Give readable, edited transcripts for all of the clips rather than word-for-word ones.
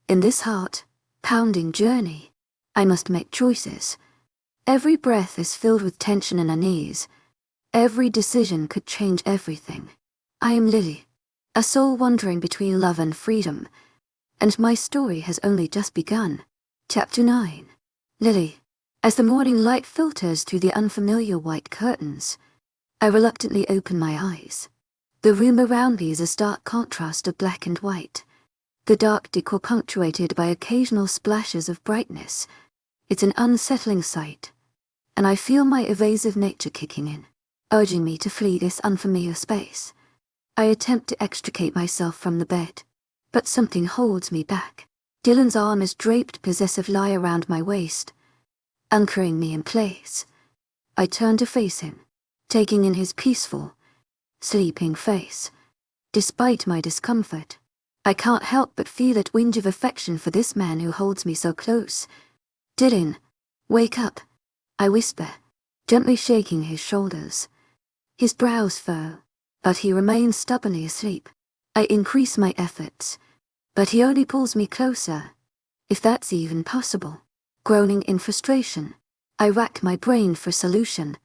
In this heart-pounding journey, I must make choices. Every breath is filled with tension and unease. Every decision could change everything. I am Lily, a soul wandering between love and freedom, and my story has only just begun. Chapter 9. Lily. As the morning light filters through the unfamiliar white curtains, I reluctantly open my eyes. The room around me is a stark contrast of black and white, the dark decor punctuated by occasional splashes of brightness. It's an unsettling sight, and I feel my evasive nature kicking in, urging me to flee this unfamiliar space. I attempt to extricate myself from the bed, but something holds me back. Dylan's arm is draped possessively around my waist, anchoring me in place. I turn to face him, taking in his peaceful, sleeping face. Despite my discomfort, I can't help but feel a twinge of affection for this man who holds me so close. Dylan, wake up, I whisper, gently shaking his shoulders. His brows furrow, but he remains stubbornly asleep. I increase my efforts, but he only pulls me closer, if that's even possible. Groaning in frustration, I rack my brain for a solution.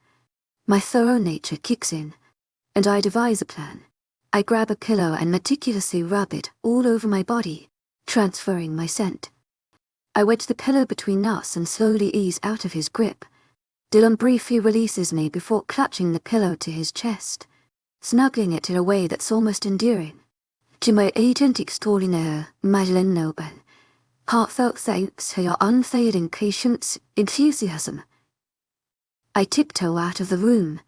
My thorough nature kicks in, and I devise a plan. I grab a pillow and meticulously rub it all over my body, transferring my scent. I wedge the pillow between us and slowly ease out of his grip. Dylan briefly releases me before clutching the pillow to his chest, snuggling it in a way that's almost endearing. To my agent extraordinaire, Madeleine Noble, heartfelt thanks for your unfailing patience, enthusiasm. I tiptoe out of the room,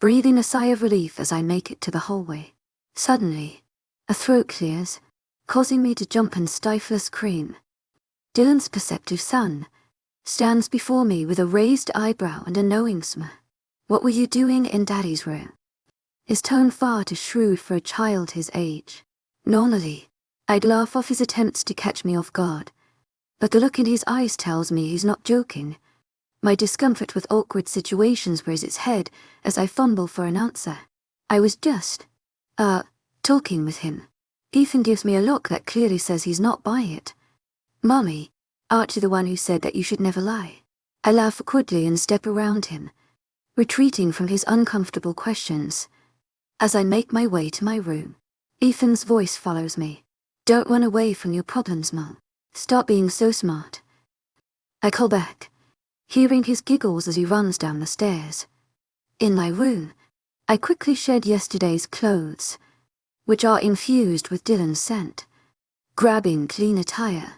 breathing a sigh of relief as I make it to the hallway. Suddenly, a throat clears, causing me to jump and stifle a scream. Dylan's perceptive son stands before me with a raised eyebrow and a knowing smile. What were you doing in Daddy's room? His tone far too shrewd for a child his age. Normally, I'd laugh off his attempts to catch me off guard, but the look in his eyes tells me he's not joking. My discomfort with awkward situations rears its head as I fumble for an answer. I was just, talking with him. Ethan gives me a look that clearly says he's not buying it. Mommy, aren't you the one who said that you should never lie? I laugh awkwardly and step around him, retreating from his uncomfortable questions. As I make my way to my room, Ethan's voice follows me. Don't run away from your problems, Mom. Stop being so smart. I call back, hearing his giggles as he runs down the stairs. In my room, I quickly shed yesterday's clothes, which are infused with Dylan's scent. Grabbing clean attire,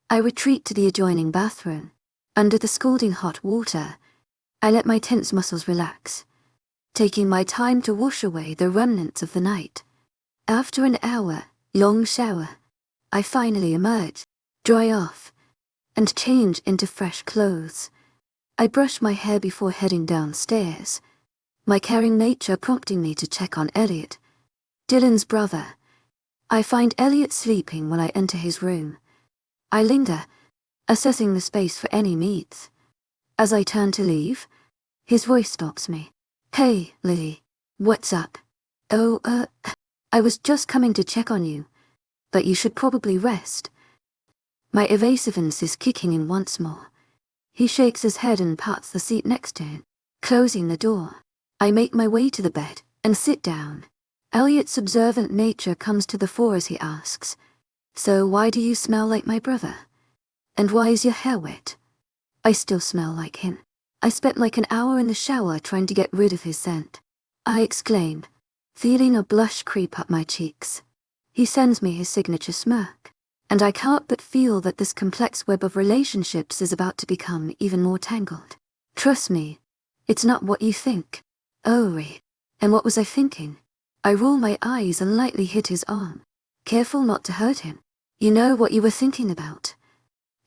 I retreat to the adjoining bathroom. Under the scalding hot water, I let my tense muscles relax, taking my time to wash away the remnants of the night. After an hour-long shower, I finally emerge, dry off, and change into fresh clothes. I brush my hair before heading downstairs, my caring nature prompting me to check on Elliot, Dylan's brother. I find Elliot sleeping when I enter his room. I linger, assessing the space for any needs. As I turn to leave, his voice stops me. Hey, Lily, what's up? Oh, I was just coming to check on you, but you should probably rest. My evasiveness is kicking in once more. He shakes his head and pats the seat next to him, closing the door. I make my way to the bed and sit down. Elliot's observant nature comes to the fore as he asks, So why do you smell like my brother? And why is your hair wet? I still smell like him. I spent like an hour in the shower trying to get rid of his scent. I exclaim, feeling a blush creep up my cheeks. He sends me his signature smirk, and I can't but feel that this complex web of relationships is about to become even more tangled. Trust me, it's not what you think. Oh, and what was I thinking? I roll my eyes and lightly hit his arm, careful not to hurt him. You know what you were thinking about,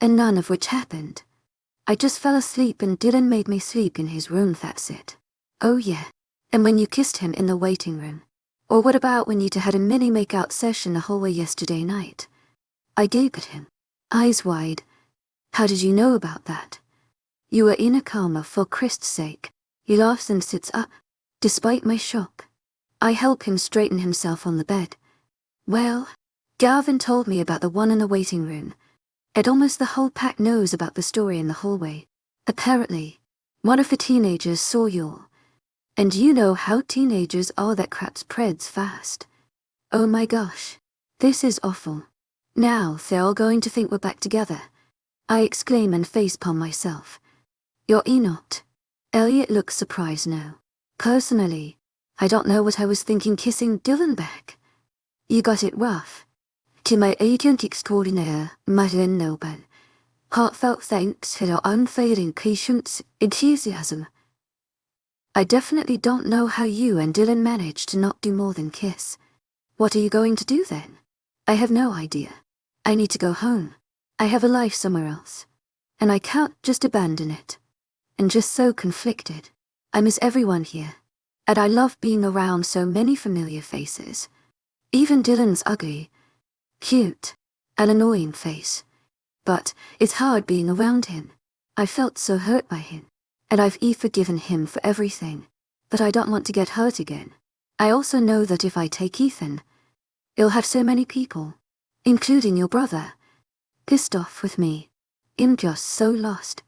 and none of which happened. I just fell asleep and Dylan made me sleep in his room, that's it. Oh yeah, and when you kissed him in the waiting room. Or what about when you two had a mini make-out session in the hallway yesterday night? I gape at him, eyes wide. How did you know about that? You were in a coma, for Christ's sake. He laughs and sits up, despite my shock. I help him straighten himself on the bed. Well, Galvin told me about the one in the waiting room, And almost the whole pack knows about the story in the hallway. Apparently, one of the teenagers saw you all. And you know how teenagers are, that crap spreads fast. Oh my gosh. This is awful. Now they're all going to think we're back together. I exclaim and facepalm myself. You're not. Elliot looks surprised now. Personally, I don't know what I was thinking kissing Dylan back. You got it rough. To my agent extraordinaire, Webnovel, heartfelt thanks for your unfailing patience, enthusiasm. I definitely don't know how you and Dylan managed to not do more than kiss. What are you going to do then? I have no idea. I need to go home. I have a life somewhere else. And I can't just abandon it. And just so conflicted. I miss everyone here. And I love being around so many familiar faces. Even Dylan's ugly, cute, and annoying face. But it's hard being around him. I felt so hurt by him. And I've forgiven him for everything. But I don't want to get hurt again. I also know that if I take Ethan, he'll have so many people, including your brother, pissed off with me. I'm just so lost.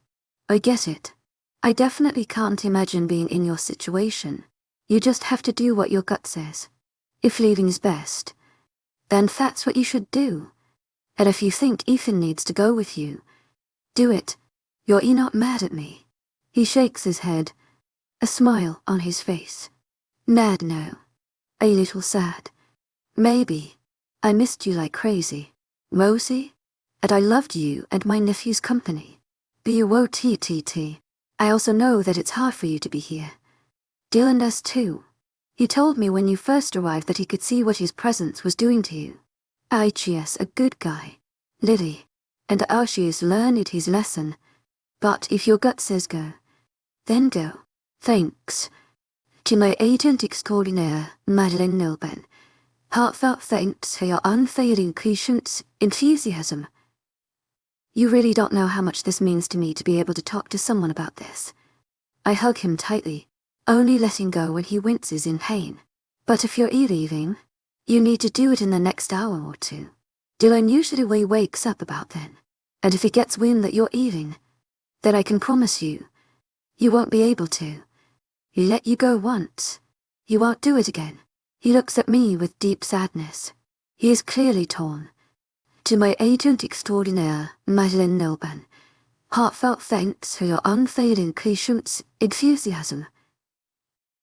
I get it. I definitely can't imagine being in your situation. You just have to do what your gut says. If leaving's best, then that's what you should do. And if you think Ethan needs to go with you, do it. You're not mad at me. He shakes his head, a smile on his face. Mad no. A little sad. Maybe. I missed you like crazy, Rosie. And I loved you and my nephew's company. BUOTTT. I also know that it's hard for you to be here. Dylan does too. He told me when you first arrived that he could see what his presence was doing to you. Archie's a good guy, Lily, and Archie's learned his lesson. But if your gut says go, then go. Thanks. To my agent extraordinaire, Webnovel, heartfelt thanks for your unfailing patience, enthusiasm. You really don't know how much this means to me to be able to talk to someone about this. I hug him tightly, only letting go when he winces in pain. But if you're leaving, you need to do it in the next hour or two. Dylan usually wakes up about then. And if he gets wind that you're leaving, then I can promise you, you won't be able to. He let you go once. You won't do it again. He looks at me with deep sadness. He is clearly torn. To my agent extraordinaire, Webnovel, heartfelt thanks for your unfailing patience, enthusiasm.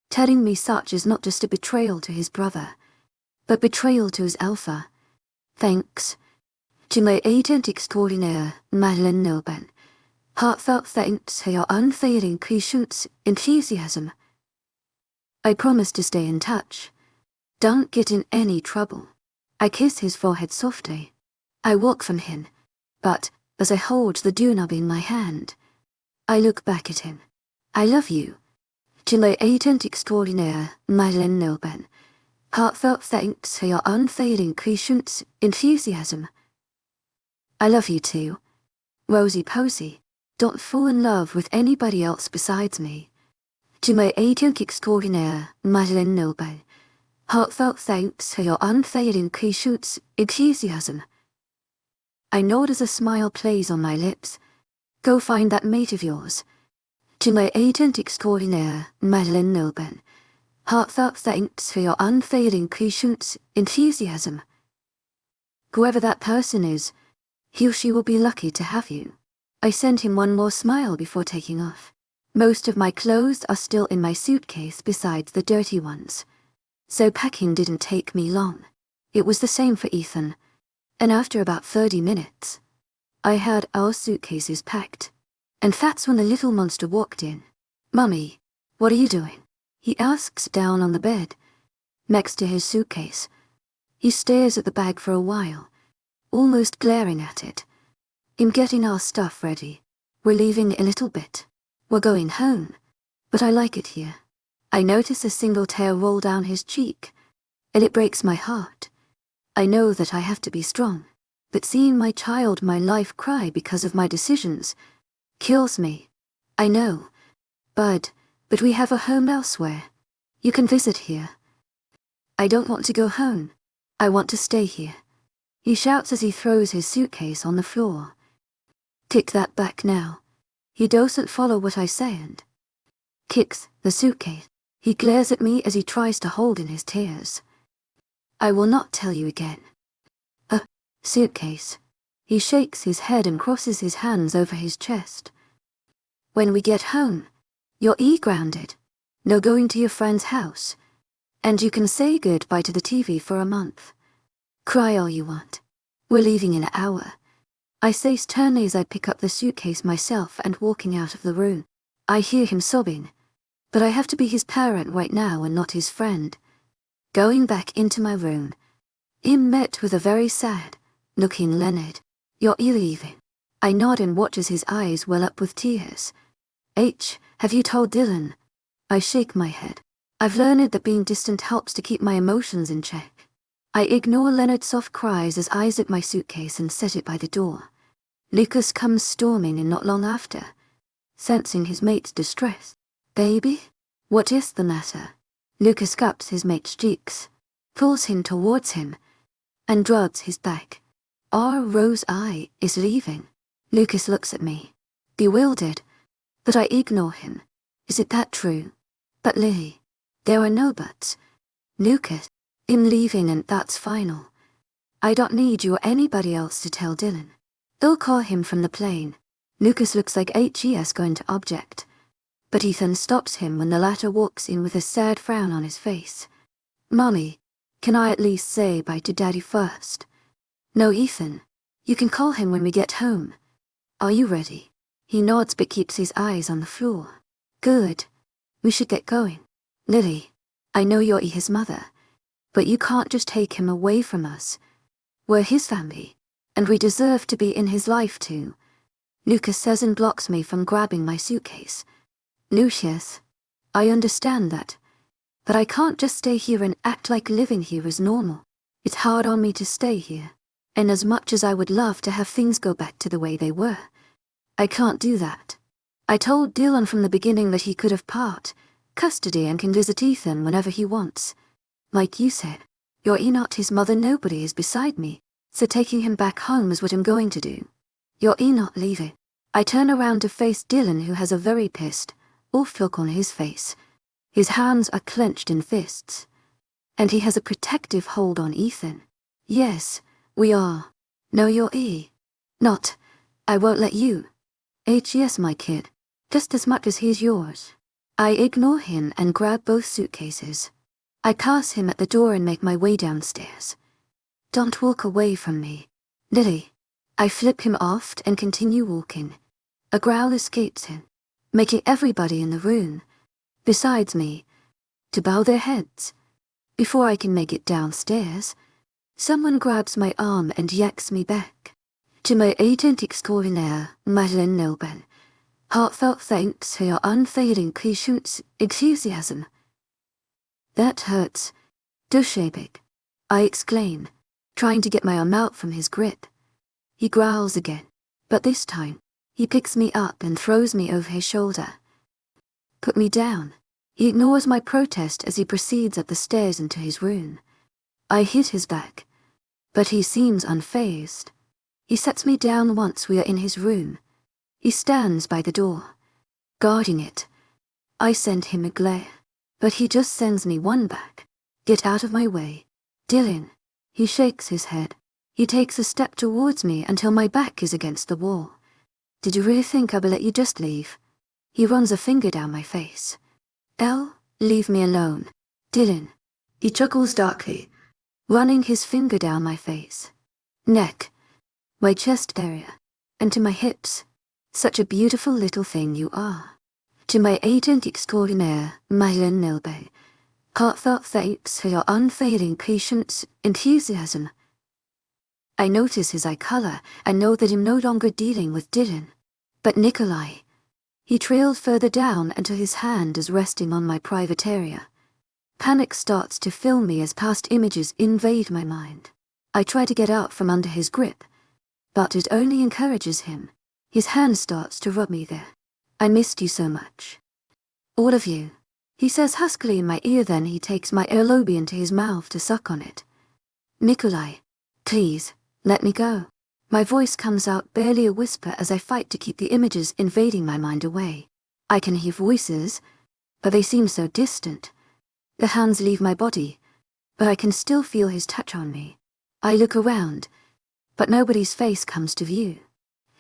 Telling me such is not just a betrayal to his brother, but betrayal to his alpha. Thanks. To my agent extraordinaire, Webnovel, heartfelt thanks for your unfailing patience, enthusiasm. I promise to stay in touch. Don't get in any trouble. I kiss his forehead softly. I walk from him, but as I hold the doorknob in my hand, I look back at him. I love you. To my agent extraordinaire, Webnovel, heartfelt thanks for your unfailing patience, enthusiasm. I love you too. Rosie Posey, don't fall in love with anybody else besides me. To my agent extraordinaire, Webnovel, heartfelt thanks for your unfailing patience, enthusiasm. I nod as a smile plays on my lips. Go find that mate of yours. To my agent extraordinaire, Webnovel, heartfelt thanks for your unfailing patience, enthusiasm. Whoever that person is, he or she will be lucky to have you. I send him one more smile before taking off. Most of my clothes are still in my suitcase besides the dirty ones. So packing didn't take me long. It was the same for Ethan. And after about 30 minutes, I had our suitcases packed. And that's when the little monster walked in. Mummy, what are you doing? He asks down on the bed, next to his suitcase. He stares at the bag for a while, almost glaring at it. I'm getting our stuff ready. We're leaving in a little bit. We're going home, but I like it here. I notice a single tear roll down his cheek, and it breaks my heart. I know that I have to be strong, but seeing my child, my life, cry because of my decisions kills me. I know, Bud, but we have a home elsewhere. You can visit here. I don't want to go home. I want to stay here. He shouts as he throws his suitcase on the floor. Take that back now. He doesn't follow what I say and kicks the suitcase. He glares at me as he tries to hold in his tears. I will not tell you again. A suitcase. He shakes his head and crosses his hands over his chest. When we get home, you're grounded. No going to your friend's house. And you can say goodbye to the TV for a month. Cry all you want. We're leaving in an hour. I say sternly as I pick up the suitcase myself and walking out of the room. I hear him sobbing. But I have to be his parent right now and not his friend. Going back into my room, I'm met with a very sad-looking Leonard. You're leaving. I nod and watch as his eyes well up with tears. Have you told Dylan? I shake my head. I've learned that being distant helps to keep my emotions in check. I ignore Leonard's soft cries as I zip my suitcase and set it by the door. Lucas comes storming in not long after, sensing his mate's distress. Baby? What is the matter? Lucas cups his mate's cheeks, pulls him towards him, and rubs his back. Our Rose eye is leaving. Lucas looks at me, bewildered, but I ignore him. Is it that true? But Lily, there are no buts. Lucas, I'm leaving and that's final. I don't need you or anybody else to tell Dylan. They'll call him from the plane. Lucas looks like HES going to object, but Ethan stops him when the latter walks in with a sad frown on his face. Mommy, can I at least say bye to Daddy first? No, Ethan. You can call him when we get home. Are you ready? He nods but keeps his eyes on the floor. Good. We should get going. Lily, I know you're his mother, but you can't just take him away from us. We're his family, and we deserve to be in his life too. Lucas says and blocks me from grabbing my suitcase. Lucius, I understand that, but I can't just stay here and act like living here is normal. It's hard on me to stay here, and as much as I would love to have things go back to the way they were, I can't do that. I told Dylan from the beginning that he could have custody and can visit Ethan whenever he wants. Like you said, you're not his mother, nobody is beside me, so taking him back home is what I'm going to do. You're not leaving. I turn around to face Dylan, who has a very pissed off look on his face. His hands are clenched in fists, and he has a protective hold on Ethan. Yes, we are. No, you're not. I won't let you. Yes, my kid. Just as much as he's yours. I ignore him and grab both suitcases. I pass him at the door and make my way downstairs. Don't walk away from me, Lily. I flip him off and continue walking. A growl escapes him, making everybody in the room, besides me, to bow their heads. Before I can make it downstairs, someone grabs my arm and yanks me back. To my agent extraordinaire, Madeleine Nobel, heartfelt thanks for your unfailing patience, enthusiasm. That hurts. Dushebig, I exclaim, trying to get my arm out from his grip. He growls again, but this time, he picks me up and throws me over his shoulder. Put me down. He ignores my protest as he proceeds up the stairs into his room. I hit his back, but he seems unfazed. He sets me down once we are in his room. He stands by the door, guarding it. I send him a glare, but he just sends me one back. Get out of my way. Dylan. He shakes his head. He takes a step towards me until my back is against the wall. Did you really think I would let you just leave? He runs a finger down my face. Leave me alone. Dylan. He chuckles darkly, running his finger down my face, neck, my chest area, and to my hips. Such a beautiful little thing you are. To my agent extraordinaire, Madeleine Nobel, heartfelt thanks for your unfailing patience, enthusiasm. I notice his eye color and know that I'm no longer dealing with Dylan, but Nikolai. He trailed further down until his hand is resting on my private area. Panic starts to fill me as past images invade my mind. I try to get out from under his grip, but it only encourages him. His hand starts to rub me there. I missed you so much. All of you. He says huskily in my ear, then he takes my earlobe into his mouth to suck on it. Nikolai, please, let me go. My voice comes out barely a whisper as I fight to keep the images invading my mind away. I can hear voices, but they seem so distant. The hands leave my body, but I can still feel his touch on me. I look around, but nobody's face comes to view.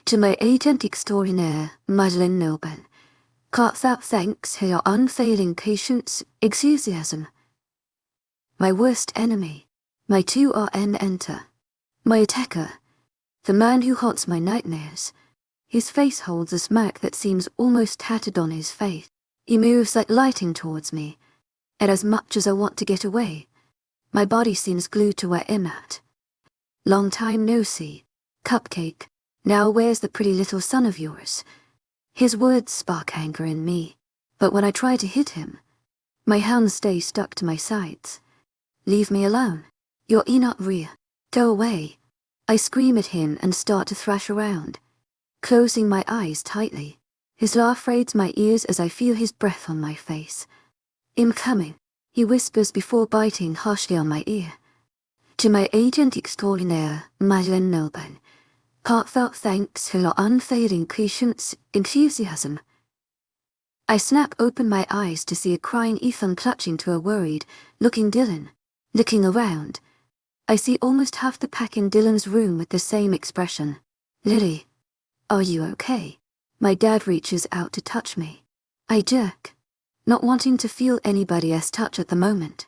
To my agent extraordinaire, Madeleine Nilben, heartfelt thanks for your unfailing patience, enthusiasm. My worst enemy, my 2RN enter. My attacker, the man who haunts my nightmares. His face holds a smirk that seems almost tattered on his face. He moves like lightning towards me, and as much as I want to get away, my body seems glued to where I'm at. Long time no see, Cupcake. Now where's the pretty little son of yours? His words spark anger in me, but when I try to hit him, my hands stay stuck to my sides. Leave me alone. You're not real. Go away. I scream at him and start to thrash around, closing my eyes tightly. His laugh raids my ears as I feel his breath on my face. I'm coming, he whispers before biting harshly on my ear. To my agent extraordinaire, Madeleine Nilben, heartfelt thanks for your unfailing patience, enthusiasm. I snap open my eyes to see a crying Ethan clutching to a worried, looking Dylan. Looking around, I see almost half the pack in Dylan's room with the same expression. Lily, are you okay? My dad reaches out to touch me. I jerk, not wanting to feel anybody else touch at the moment.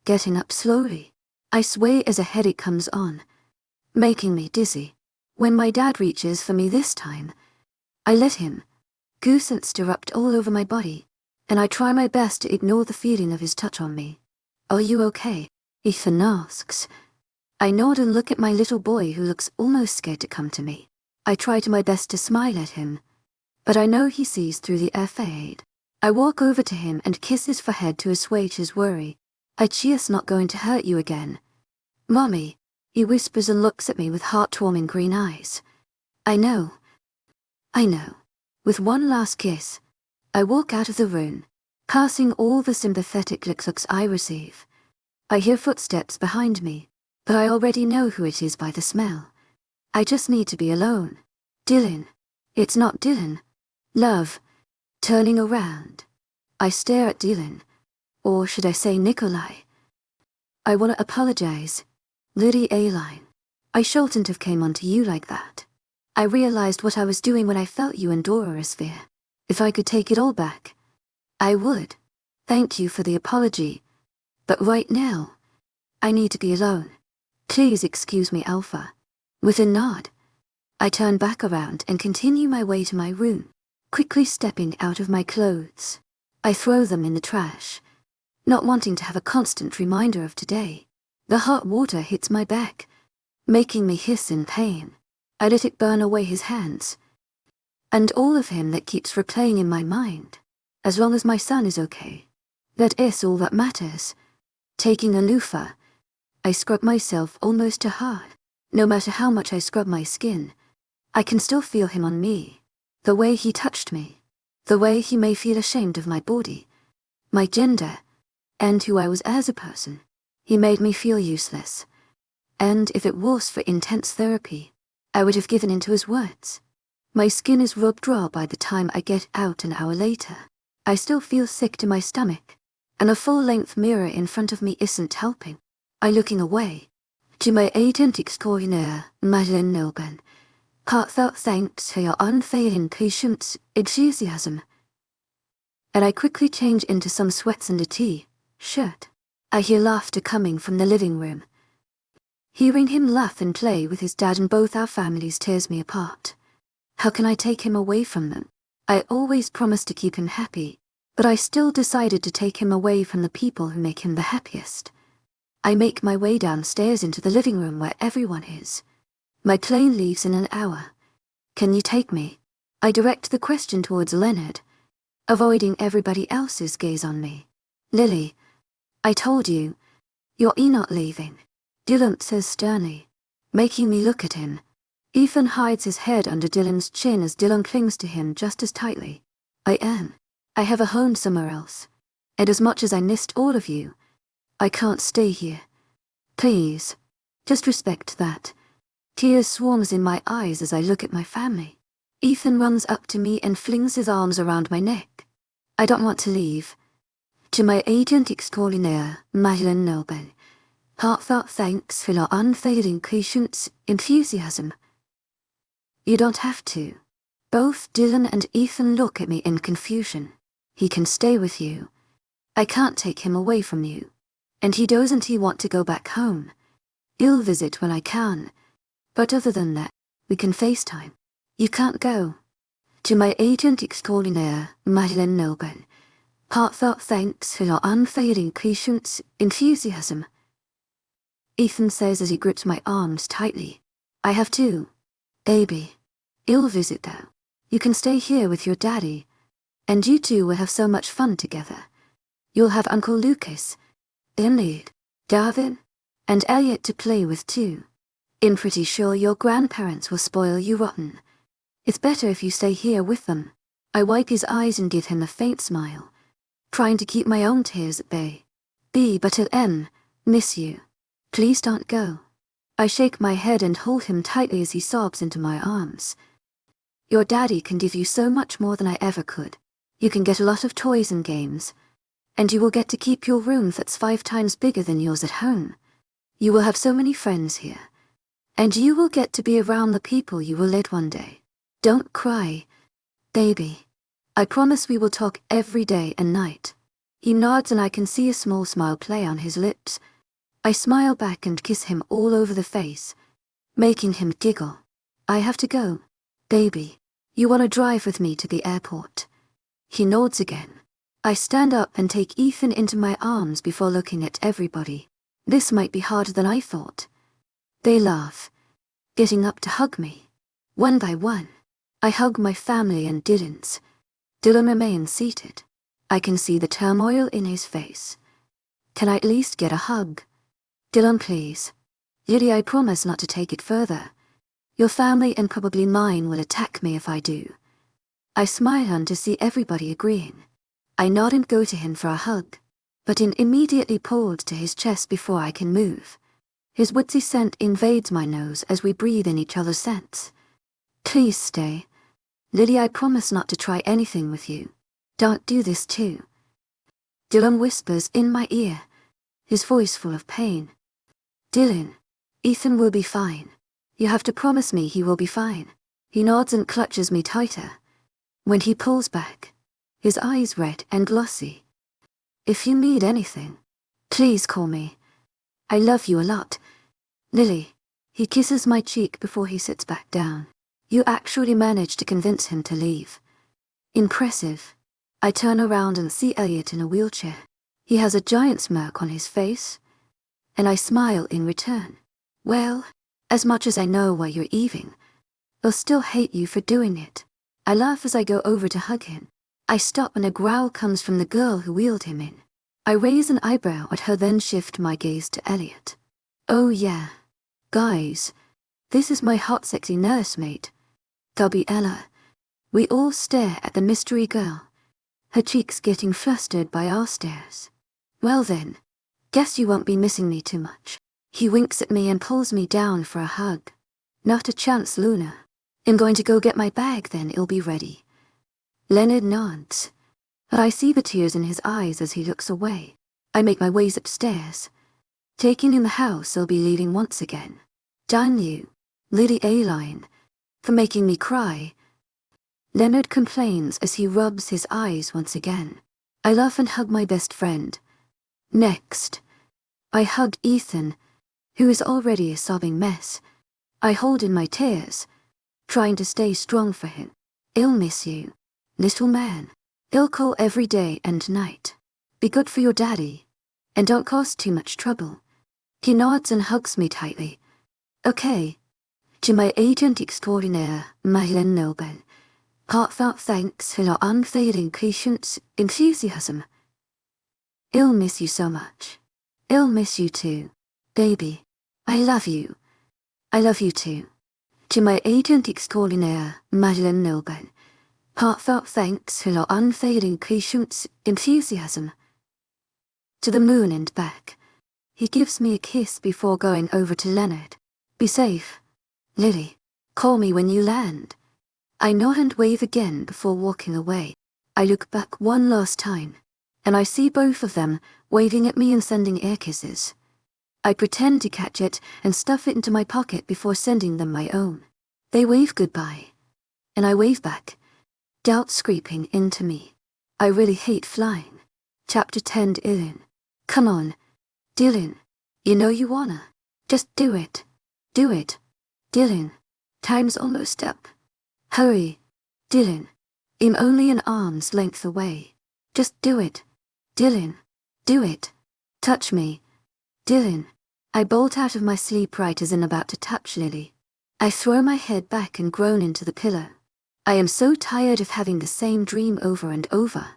Getting up slowly, I sway as a headache comes on, making me dizzy. When my dad reaches for me this time, I let him. Goosebumps erupt all over my body, and I try my best to ignore the feeling of his touch on me. Are you okay? Ethan asks. I nod and look at my little boy who looks almost scared to come to me. I try to my best to smile at him, but I know he sees through the facade. I walk over to him and kiss his forehead to assuage his worry. I cheer's not going to hurt you again. Mommy, he whispers and looks at me with heart-warming green eyes. I know. With one last kiss, I walk out of the room, passing all the sympathetic looks I receive. I hear footsteps behind me, but I already know who it is by the smell. I just need to be alone. Dylan. It's not Dylan. Love. Turning around, I stare at Dylan. Or should I say Nikolai? I want to apologize. Lily Aline. I shouldn't have came onto you like that. I realized what I was doing when I felt you in Dorosphere. If I could take it all back, I would. Thank you for the apology. But right now, I need to be alone. Please excuse me, Alpha. With a nod, I turn back around and continue my way to my room, quickly stepping out of my clothes. I throw them in the trash, not wanting to have a constant reminder of today. The hot water hits my back, making me hiss in pain. I let it burn away his hands, and all of him that keeps replaying in my mind. As long as my son is okay, that is all that matters. Taking a loofah, I scrub myself almost to hard. No matter how much I scrub my skin, I can still feel him on me. The way he touched me, the way he may feel ashamed of my body, my gender, and who I was as a person. He made me feel useless. And if it was for intense therapy, I would have given in to his words. My skin is rubbed raw by the time I get out an hour later. I still feel sick to my stomach, and a full-length mirror in front of me isn't helping. I looking away. To my agent extraordinaire, Madeleine Nilben, heartfelt thanks for your unfailing patience, enthusiasm. And I quickly change into some sweats and a t-shirt. I hear laughter coming from the living room. Hearing him laugh and play with his dad and both our families tears me apart. How can I take him away from them? I always promised to keep him happy, but I still decided to take him away from the people who make him the happiest. I make my way downstairs into the living room where everyone is. My plane leaves in an hour. Can you take me? I direct the question towards Leonard, avoiding everybody else's gaze on me. Lily, I told you, you're not leaving. Dylan says sternly, making me look at him. Ethan hides his head under Dylan's chin as Dylan clings to him just as tightly. I am. I have a home somewhere else. And as much as I missed all of you, I can't stay here. Please, just respect that. Tears swarms in my eyes as I look at my family. Ethan runs up to me and flings his arms around my neck. I don't want to leave. To my agent extraordinaire, Webnovel, heartfelt thanks for your unfailing patience, enthusiasm. You don't have to. Both Dylan and Ethan look at me in confusion. He can stay with you. I can't take him away from you. And he doesn't want to go back home. I'll visit when I can. But other than that, we can FaceTime. You can't go. To my agent extraordinaire, Webnovel, heartfelt thanks for your unfailing patience, enthusiasm. Ethan says as he grips my arms tightly. I have to. Baby. I'll visit though. You can stay here with your daddy. And you two will have so much fun together. You'll have Uncle Lucas, Moonlight, David, and Elliot to play with too. I'm pretty sure your grandparents will spoil you rotten. It's better if you stay here with them. I wipe his eyes and give him a faint smile, trying to keep my own tears at bay. But miss you. Please don't go. I shake my head and hold him tightly as he sobs into my arms. Your daddy can give you so much more than I ever could. You can get a lot of toys and games. And you will get to keep your room that's 5 times bigger than yours at home. You will have so many friends here. And you will get to be around the people you will lead one day. Don't cry, baby. I promise we will talk every day and night. He nods and I can see a small smile play on his lips. I smile back and kiss him all over the face, making him giggle. I have to go, baby. You want to drive with me to the airport? He nods again. I stand up and take Ethan into my arms before looking at everybody. This might be harder than I thought. They laugh, getting up to hug me. One by one, I hug my family and Dylan's. Dylan remains seated. I can see the turmoil in his face. Can I at least get a hug? Dylan, please. Lily, I promise not to take it further. Your family and probably mine will attack me if I do. I smile on to see everybody agreeing. I nod and go to him for a hug, but I'm immediately pulled to his chest before I can move. His woodsy scent invades my nose as we breathe in each other's scents. Please stay. Lily, I promise not to try anything with you. Don't do this too. Dylan whispers in my ear, his voice full of pain. Dylan, Ethan will be fine. You have to promise me he will be fine. He nods and clutches me tighter. When he pulls back, his eyes red and glossy. If you need anything, please call me. I love you a lot. Lily. He kisses my cheek before he sits back down. You actually managed to convince him to leave. Impressive. I turn around and see Elliot in a wheelchair. He has a giant smirk on his face, and I smile in return. Well, as much as I know why you're leaving, I'll still hate you for doing it. I laugh as I go over to hug him. I stop and a growl comes from the girl who wheeled him in. I raise an eyebrow at her, then shift my gaze to Elliot. Oh yeah. Guys, this is my hot sexy nursemaid, Ella. We all stare at the mystery girl, her cheeks getting flustered by our stares. Well then, guess you won't be missing me too much. He winks at me and pulls me down for a hug. Not a chance, Luna. I'm going to go get my bag, then it'll be ready. Leonard nods, but I see the tears in his eyes as he looks away. I make my ways upstairs. Taking in the house, I'll be leaving once again. Damn you, Lady A-Line, for making me cry. Leonard complains as he rubs his eyes once again. I laugh and hug my best friend. Next, I hug Ethan, who is already a sobbing mess. I hold in my tears, trying to stay strong for him. I'll miss you, little man. I'll call every day and night. Be good for your daddy, and don't cause too much trouble. He nods and hugs me tightly. Okay. To my agent extraordinaire, Webnovel, heartfelt thanks for your unfailing patience, enthusiasm. I'll miss you so much. I'll miss you too, baby. I love you. I love you too. To my agent extraordinaire, Webnovel, heartfelt thanks for your unfailing patience, enthusiasm. To the moon and back. He gives me a kiss before going over to Leonard. Be safe, Lily, call me when you land. I nod and wave again before walking away. I look back one last time, and I see both of them waving at me and sending air kisses. I pretend to catch it and stuff it into my pocket before sending them my own. They wave goodbye, and I wave back, doubts creeping into me. I really hate flying. Chapter 10. Dylan. Come on, Dylan. You know you wanna. Just do it. Do it. Dylan. Time's almost up. Hurry, Dylan. I'm only an arm's length away. Just do it. Dylan. Do it. Touch me. Dylan. I bolt out of my sleep right as I'm about to touch Lily. I throw my head back and groan into the pillow. I am so tired of having the same dream over and over.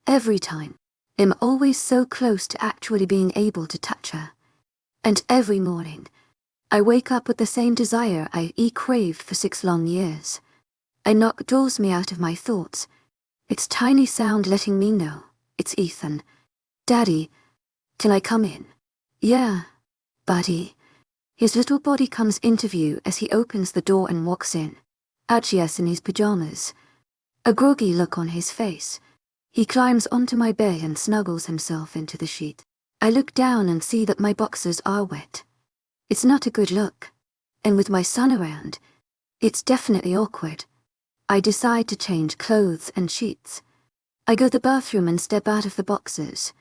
Every time, I'm always so close to actually being able to touch her. And every morning, I wake up with the same desire I craved for 6 long years. A knock draws me out of my thoughts. Its tiny sound letting me know it's Ethan. Daddy, can I come in? Yeah, buddy. His little body comes into view as he opens the door and walks in. Archias in his pajamas. A groggy look on his face. He climbs onto my bed and snuggles himself into the sheet. I look down and see that my boxers are wet. It's not a good look. And with my son around, it's definitely awkward. I decide to change clothes and sheets. I go to the bathroom and step out of the boxers.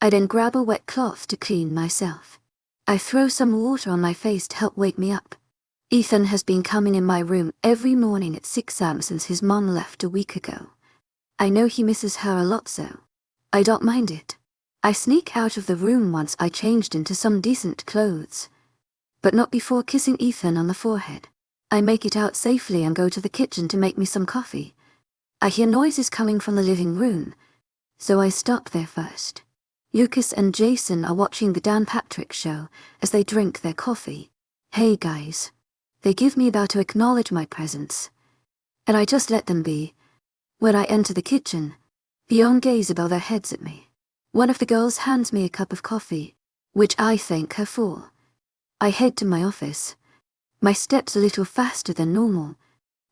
I then grab a wet cloth to clean myself. I throw some water on my face to help wake me up. Ethan has been coming in my room every morning at 6 a.m. since his mom left a week ago. I know he misses her a lot, so I don't mind it. I sneak out of the room once I changed into some decent clothes, but not before kissing Ethan on the forehead. I make it out safely and go to the kitchen to make me some coffee. I hear noises coming from the living room, so I stop there first. Lucas and Jason are watching the Dan Patrick show as they drink their coffee. Hey guys. They give me about to acknowledge my presence, and I just let them be. When I enter the kitchen, beyond gaze above their heads at me. One of the girls hands me a cup of coffee, which I thank her for. I head to my office. My steps a little faster than normal.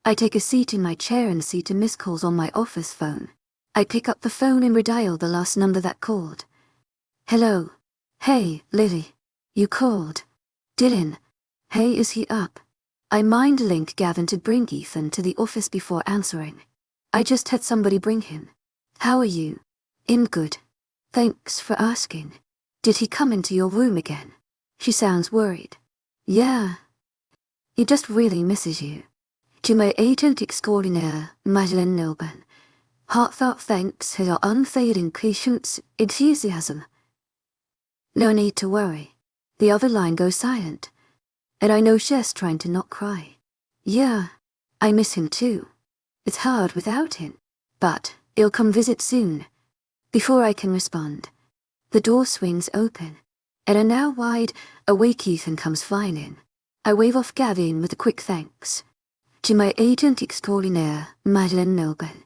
I take a seat in my chair and see 2 missed calls on my office phone. I pick up the phone and redial the last number that called. Hello. Hey, Lily. You called. Dylan. Hey, is he up? I mind link Gavin to bring Ethan to the office before answering. I just had somebody bring him. How are you? I'm good. Thanks for asking. Did he come into your room again? She sounds worried. Yeah. He just really misses you. To my agent extraordinaire, Madeleine Nilban. Heartfelt thanks for your unfailing patience, enthusiasm. No need to worry. The other line goes silent. And I know Cher's trying to not cry. Yeah, I miss him too. It's hard without him. But he'll come visit soon. Before I can respond, the door swings open, and a now wide, awake Ethan comes flying in. I wave off Gavin with a quick thanks. To my agent extraordinaire, Madeleine Nilban.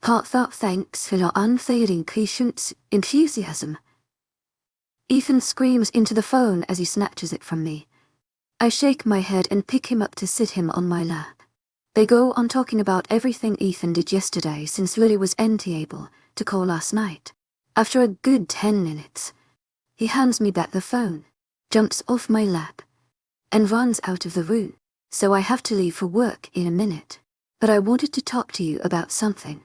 Heartfelt thanks for your unfailing patience, enthusiasm. Ethan screams into the phone as he snatches it from me. I shake my head and pick him up to sit him on my lap. They go on talking about everything Ethan did yesterday since Lily was able to call last night. After a good 10 minutes, he hands me back the phone, jumps off my lap, and runs out of the room. So I have to leave for work in a minute. But I wanted to talk to you about something.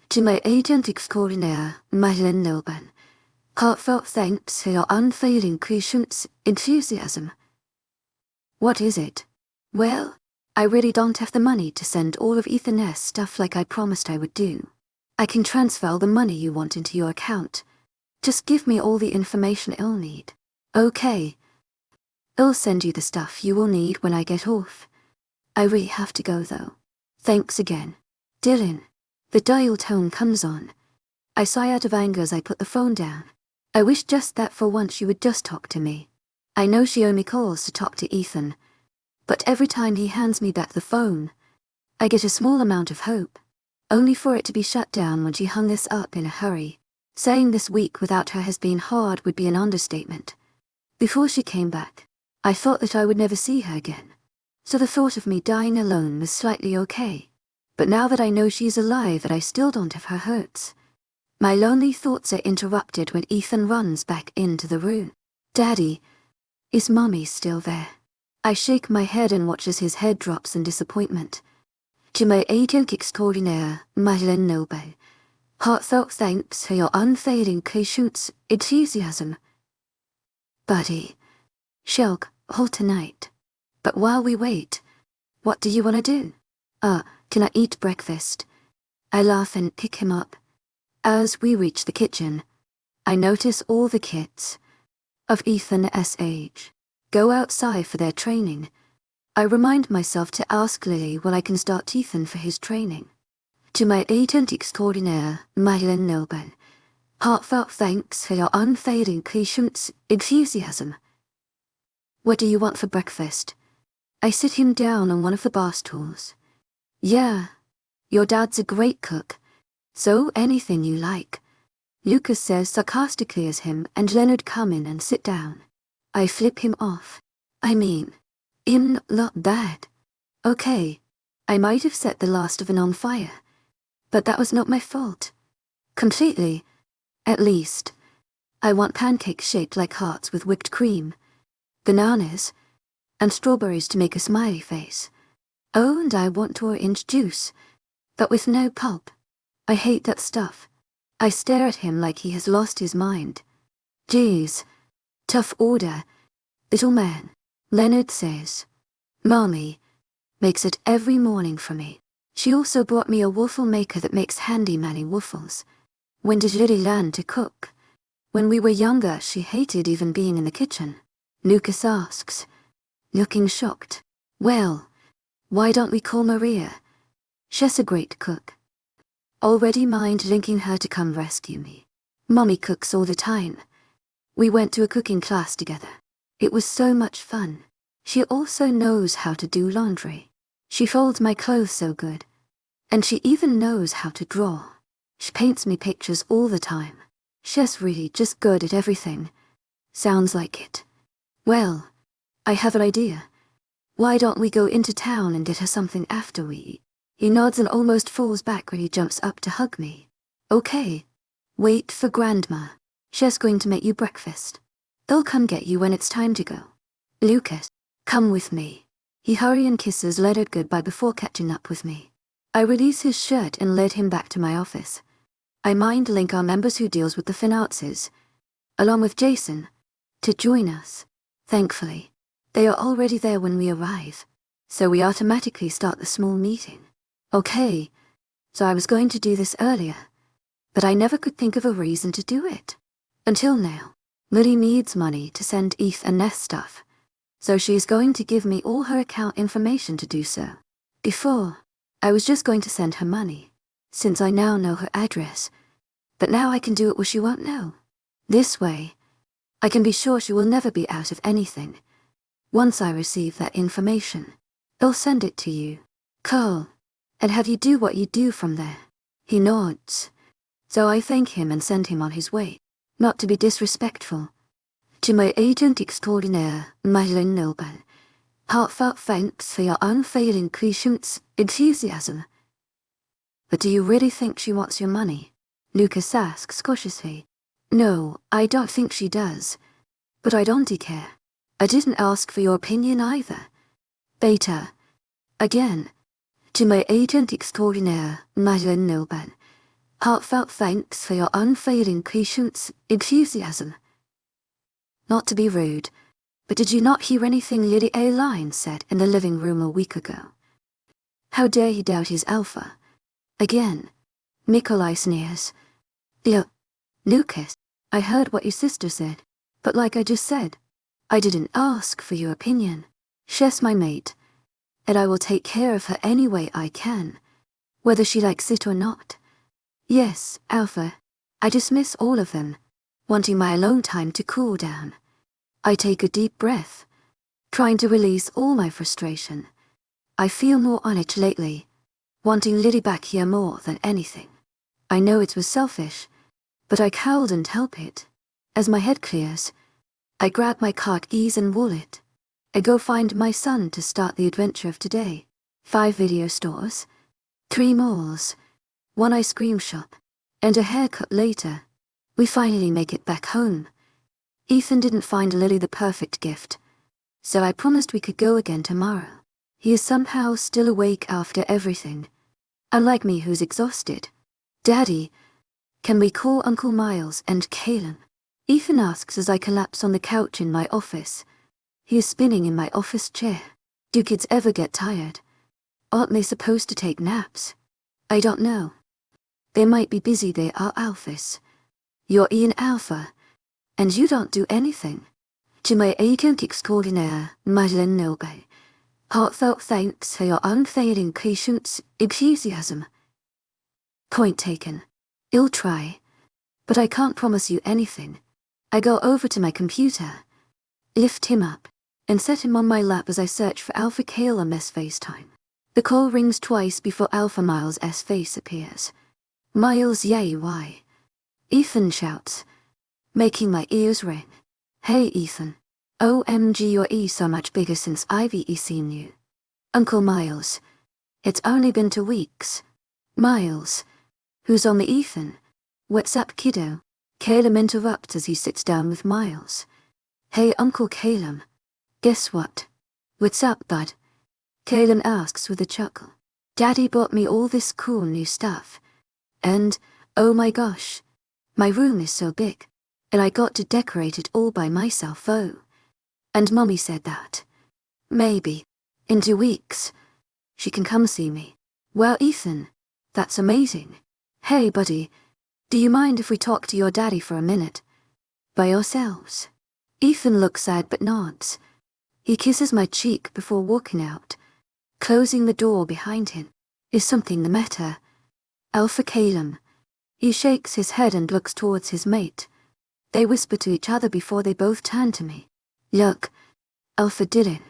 To my agent extraordinaire, Madeleine Nilban. Heartfelt thanks for your unfailing patience, enthusiasm. What is it? Well, I really don't have the money to send all of Ethan's stuff like I promised I would do. I can transfer all the money you want into your account. Just give me all the information I'll need. Okay. I'll send you the stuff you will need when I get off. I really have to go though. Thanks again. Dylan. The dial tone comes on. I sigh out of anger as I put the phone down. I wish just that for once you would just talk to me. I know she only calls to talk to Ethan, but every time he hands me back the phone, I get a small amount of hope, only for it to be shut down when she hung this up in a hurry. Saying this week without her has been hard would be an understatement. Before she came back, I thought that I would never see her again. so the thought of me dying alone was slightly okay. But now that I know she's alive and I still don't have her hurts, my lonely thoughts are interrupted when Ethan runs back into the room. Daddy, is Mommy still there? I shake my head and watch as his head drops in disappointment. To my agent extraordinaire, Webnovel, heartfelt thanks for your unfailing patience, enthusiasm. Buddy, Shelk, hold tonight. But while we wait, what do you want to do? Can I eat breakfast? I laugh and pick him up. As we reach the kitchen, I notice all the kids of Ethan's age go outside for their training. I remind myself to ask Lily when I can start Ethan for his training. To my agent extraordinaire, Webnovel, heartfelt thanks for your unfailing patience, enthusiasm. What do you want for breakfast? I sit him down on one of the bar stools. Yeah, your dad's a great cook, so anything you like. Lucas says sarcastically as him and Leonard come in and sit down. I flip him off. I mean, I'm not bad. Okay, I might have set the last of it on fire, but that was not my fault. Completely, at least. I want pancakes shaped like hearts with whipped cream, bananas, and strawberries to make a smiley face. Oh, and I want orange juice, but with no pulp. I hate that stuff. I stare at him like he has lost his mind. Geez, tough order, little man. Leonard says. Mommy makes it every morning for me. She also brought me a waffle maker that makes handy-manny waffles. When did Lily learn to cook? When we were younger, she hated even being in the kitchen. Lucas asks, looking shocked. Well, why don't we call Maria? She's a great cook. Already mind linking her to come rescue me. Mommy cooks all the time. We went to a cooking class together. It was so much fun. She also knows how to do laundry. She folds my clothes so good. And she even knows how to draw. She paints me pictures all the time. She's really just good at everything. Sounds like it. Well, I have an idea. Why don't we go into town and get her something after we eat? He nods and almost falls back when he jumps up to hug me. Okay. Wait for Grandma. She's going to make you breakfast. They'll come get you when it's time to go. Lucas, come with me. He hurries and kisses Leonard goodbye before catching up with me. I release his shirt and lead him back to my office. I mind link our members who deals with the finances, along with Jason, to join us. Thankfully, they are already there when we arrive, so we automatically start the small meeting. Okay, so I was going to do this earlier, but I never could think of a reason to do it. Until now. Lily needs money to send Eth and Ness stuff, so she's going to give me all her account information to do so. Before, I was just going to send her money, since I now know her address, but now I can do it where she won't know. This way, I can be sure she will never be out of anything. Once I receive that information, I'll send it to you, Carl, and have you do what you do from there. He nods, so I thank him and send him on his way. Not to be disrespectful. To my agent extraordinaire, Webnovel, heartfelt thanks for your unfailing patience, enthusiasm. But do you really think she wants your money? Lucas asks cautiously. No, I don't think she does. But I don't care. I didn't ask for your opinion either. Beta. Again. To my agent extraordinaire, Webnovel, heartfelt thanks for your unfailing patience, enthusiasm. Not to be rude, but did you not hear anything Lady A. said in the living room a week ago? How dare he doubt his alpha? Again, Nikolai sneers. Lucas, I heard what your sister said, but like I just said, I didn't ask for your opinion. She's my mate, and I will take care of her any way I can, whether she likes it or not. Yes, Alpha, I dismiss all of them, wanting my alone time to cool down. I take a deep breath, trying to release all my frustration. I feel more on edge lately, wanting Lily back here more than anything. I know it was selfish, but I couldn't help it. As my head clears, I grab my card keys and wallet. I go find my son to start the adventure of today. 5 video stores, 3 malls, 1 ice cream shop, and a haircut later. We finally make it back home. Ethan didn't find Lily the perfect gift, so I promised we could go again tomorrow. He is somehow still awake after everything, unlike me who's exhausted. Daddy, can we call Uncle Miles and Caleb? Ethan asks as I collapse on the couch in my office. He is spinning in my office chair. Do kids ever get tired? Aren't they supposed to take naps? I don't know. They might be busy, they are alphas. You're Ian Alpha, and you don't do anything. To my agent extraordinaire, Madeleine Noble, heartfelt thanks for your unfailing patience, enthusiasm. Point taken. I'll try, but I can't promise you anything. I go over to my computer, lift him up, and set him on my lap as I search for Alpha Caleb's FaceTime. The call rings twice before Alpha Miles' face appears. Miles, yay, why? Ethan shouts, making my ears ring. Hey Ethan. OMG, you're so much bigger since I've seen you. Uncle Miles. It's only been 2 weeks. Miles. Who's on the Ethan? What's up, kiddo? Caleb interrupts as he sits down with Miles. Hey Uncle Caleb. Guess what? What's up, bud? Caleb asks with a chuckle. Daddy bought me all this cool new stuff. And, oh my gosh, my room is so big, and I got to decorate it all by myself, oh. And Mommy said that maybe, in 2 weeks, she can come see me. Well, Ethan, that's amazing. Hey buddy, do you mind if we talk to your daddy for a minute? By ourselves? Ethan looks sad but nods. He kisses my cheek before walking out, closing the door behind him. Is something the matter? Alpha Caleb. He shakes his head and looks towards his mate. They whisper to each other before they both turn to me. Look, Alpha Dylan,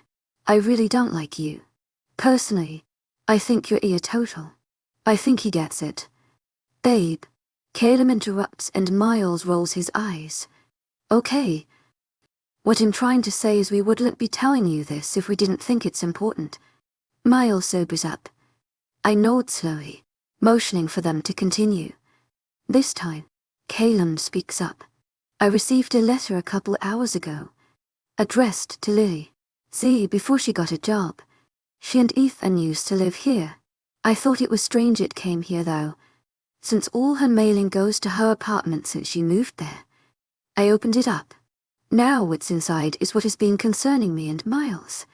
I really don't like you. Personally, I think you're a total. I think he gets it. Babe. Caleb interrupts and Miles rolls his eyes. Okay. What I'm trying to say is we wouldn't be telling you this if we didn't think it's important. Miles sobers up. I nod slowly, motioning for them to continue. This time, Caleb speaks up. I received a letter a couple hours ago, addressed to Lily. See, before she got a job, she and Ethan used to live here. I thought it was strange it came here though, since all her mailing goes to her apartment since she moved there. I opened it up. Now what's inside is what has been concerning me and Miles.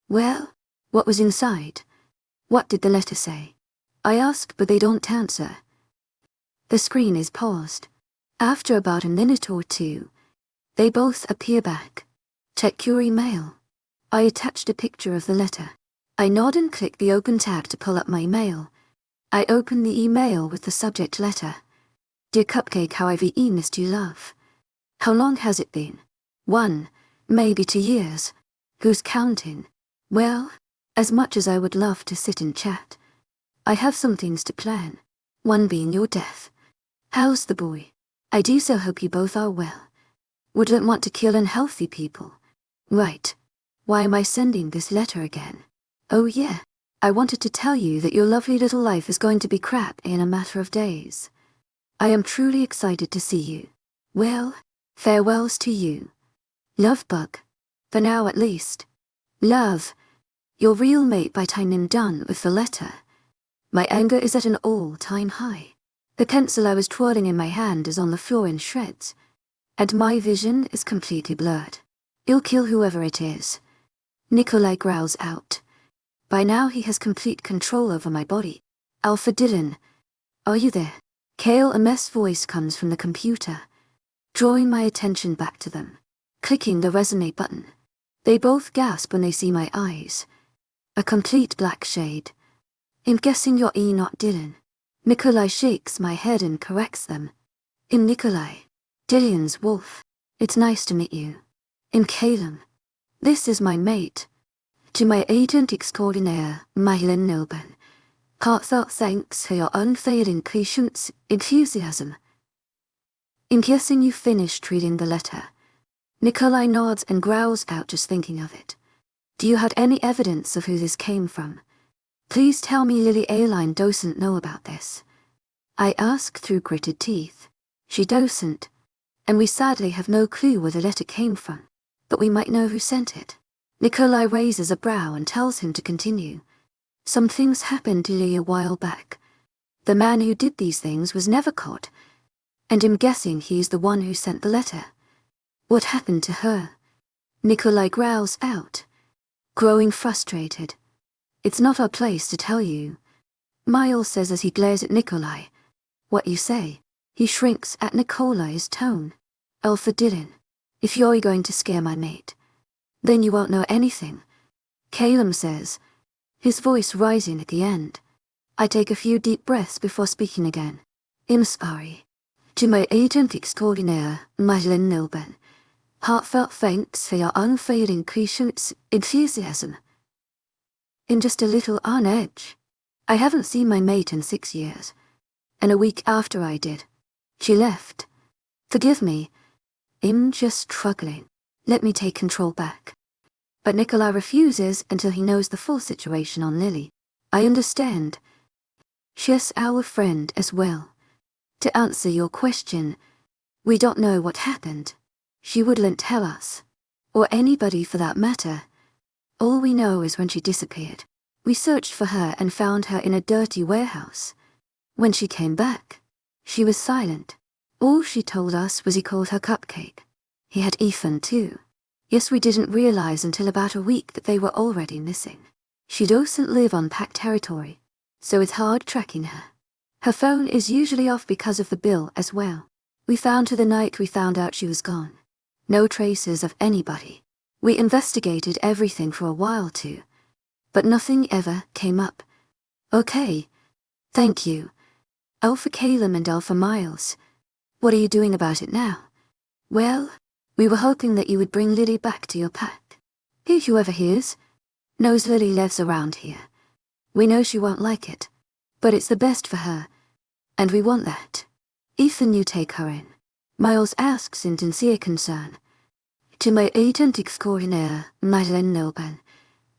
Well, what was inside? What did the letter say? I ask, but they don't answer. The screen is paused. After about a minute or two, they both appear back. Check your email. I attached a picture of the letter. I nod and click the open tab to pull up my mail. I open the email with the subject letter. Dear Cupcake, how I've missed you, love. How long has it been? 1, maybe 2 years. Who's counting? Well, as much as I would love to sit and chat, I have some things to plan, one being your death. How's the boy? I do so hope you both are well. Wouldn't want to kill unhealthy people. Right. Why am I sending this letter again? Oh yeah, I wanted to tell you that your lovely little life is going to be crap in a matter of days. I am truly excited to see you. Well, farewells to you. Love, Bug. For now at least. Love. Your real mate by time I'm done with the letter. My anger is at an all-time high. The pencil I was twirling in my hand is on the floor in shreds, and my vision is completely blurred. I'll kill whoever it is. Nikolai growls out. By now he has complete control over my body. Alpha Dylan. Are you there? Caleb's voice comes from the computer, drawing my attention back to them. Clicking the resume button. They both gasp when they see my eyes. A complete black shade. I'm guessing you're not Dylan. Nikolai shakes my head and corrects them. I'm Nikolai. Dylan's wolf. It's nice to meet you. I'm Caleb. This is my mate. To my agent extraordinaire, Madeleine Noble. Heartfelt thanks for your unfailing patience, enthusiasm. I'm guessing you finished reading the letter. Nikolai nods and growls out just thinking of it. Do you have any evidence of who this came from? Please tell me Lily Aileen doesn't know about this. I ask through gritted teeth. She doesn't, and we sadly have no clue where the letter came from, but we might know who sent it. Nikolai raises a brow and tells him to continue. Some things happened to Lily a while back. The man who did these things was never caught, and I'm guessing he's the one who sent the letter. What happened to her? Nikolai growls out, growing frustrated. It's not our place to tell you. Miles says as he glares at Nikolai. What you say? He shrinks at Nikolai's tone. Alpha Dylan, if you're going to scare my mate, then you won't know anything. Calum says, his voice rising at the end. I take a few deep breaths before speaking again. I'm sorry. To my agent extraordinaire, Madeleine Nilben. Heartfelt thanks for your unfailing patience, enthusiasm. I'm just a little on edge. I haven't seen my mate in 6 years, and a week after I did, she left. Forgive me. I'm just struggling. Let me take control back. But Nikolai refuses until he knows the full situation on Lily. I understand. She's our friend as well. To answer your question, we don't know what happened. She wouldn't tell us, or anybody for that matter. All we know is when she disappeared. We searched for her and found her in a dirty warehouse. When she came back, she was silent. All she told us was he called her Cupcake. He had Ethan too. Yes, we didn't realize until about a week that they were already missing. She doesn't live on packed territory, so it's hard tracking her. Her phone is usually off because of the bill as well. We found her the night we found out she was gone. No traces of anybody. We investigated everything for a while too, but nothing ever came up. Okay. Thank you. Alpha Calum and Alpha Miles. What are you doing about it now? Well, we were hoping that you would bring Lily back to your pack. Whoever hears knows Lily lives around here. We know she won't like it, but it's the best for her, and we want that. Ethan, you take her in. Miles asks in sincere concern. To my agent extraordinaire, Madeleine Nilben,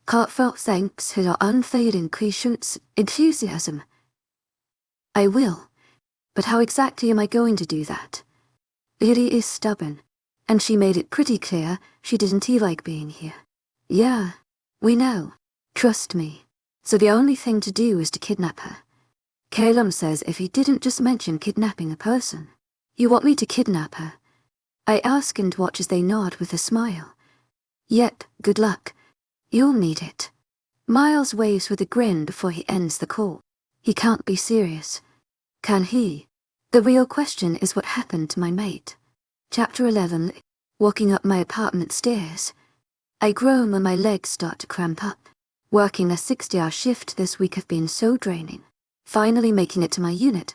heartfelt thanks for your unfailing patience, enthusiasm. I will, but how exactly am I going to do that? Lily is stubborn, and she made it pretty clear she didn't like being here. Yeah, we know. Trust me. So the only thing to do is to kidnap her. Calum says if he didn't just mention kidnapping a person. You want me to kidnap her? I ask and watch as they nod with a smile. Yet, good luck. You'll need it. Miles waves with a grin before he ends the call. He can't be serious. Can he? The real question is what happened to my mate. Chapter 11. Walking up my apartment stairs. I groan when my legs start to cramp up. Working a 60-hour shift this week have been so draining. Finally making it to my unit,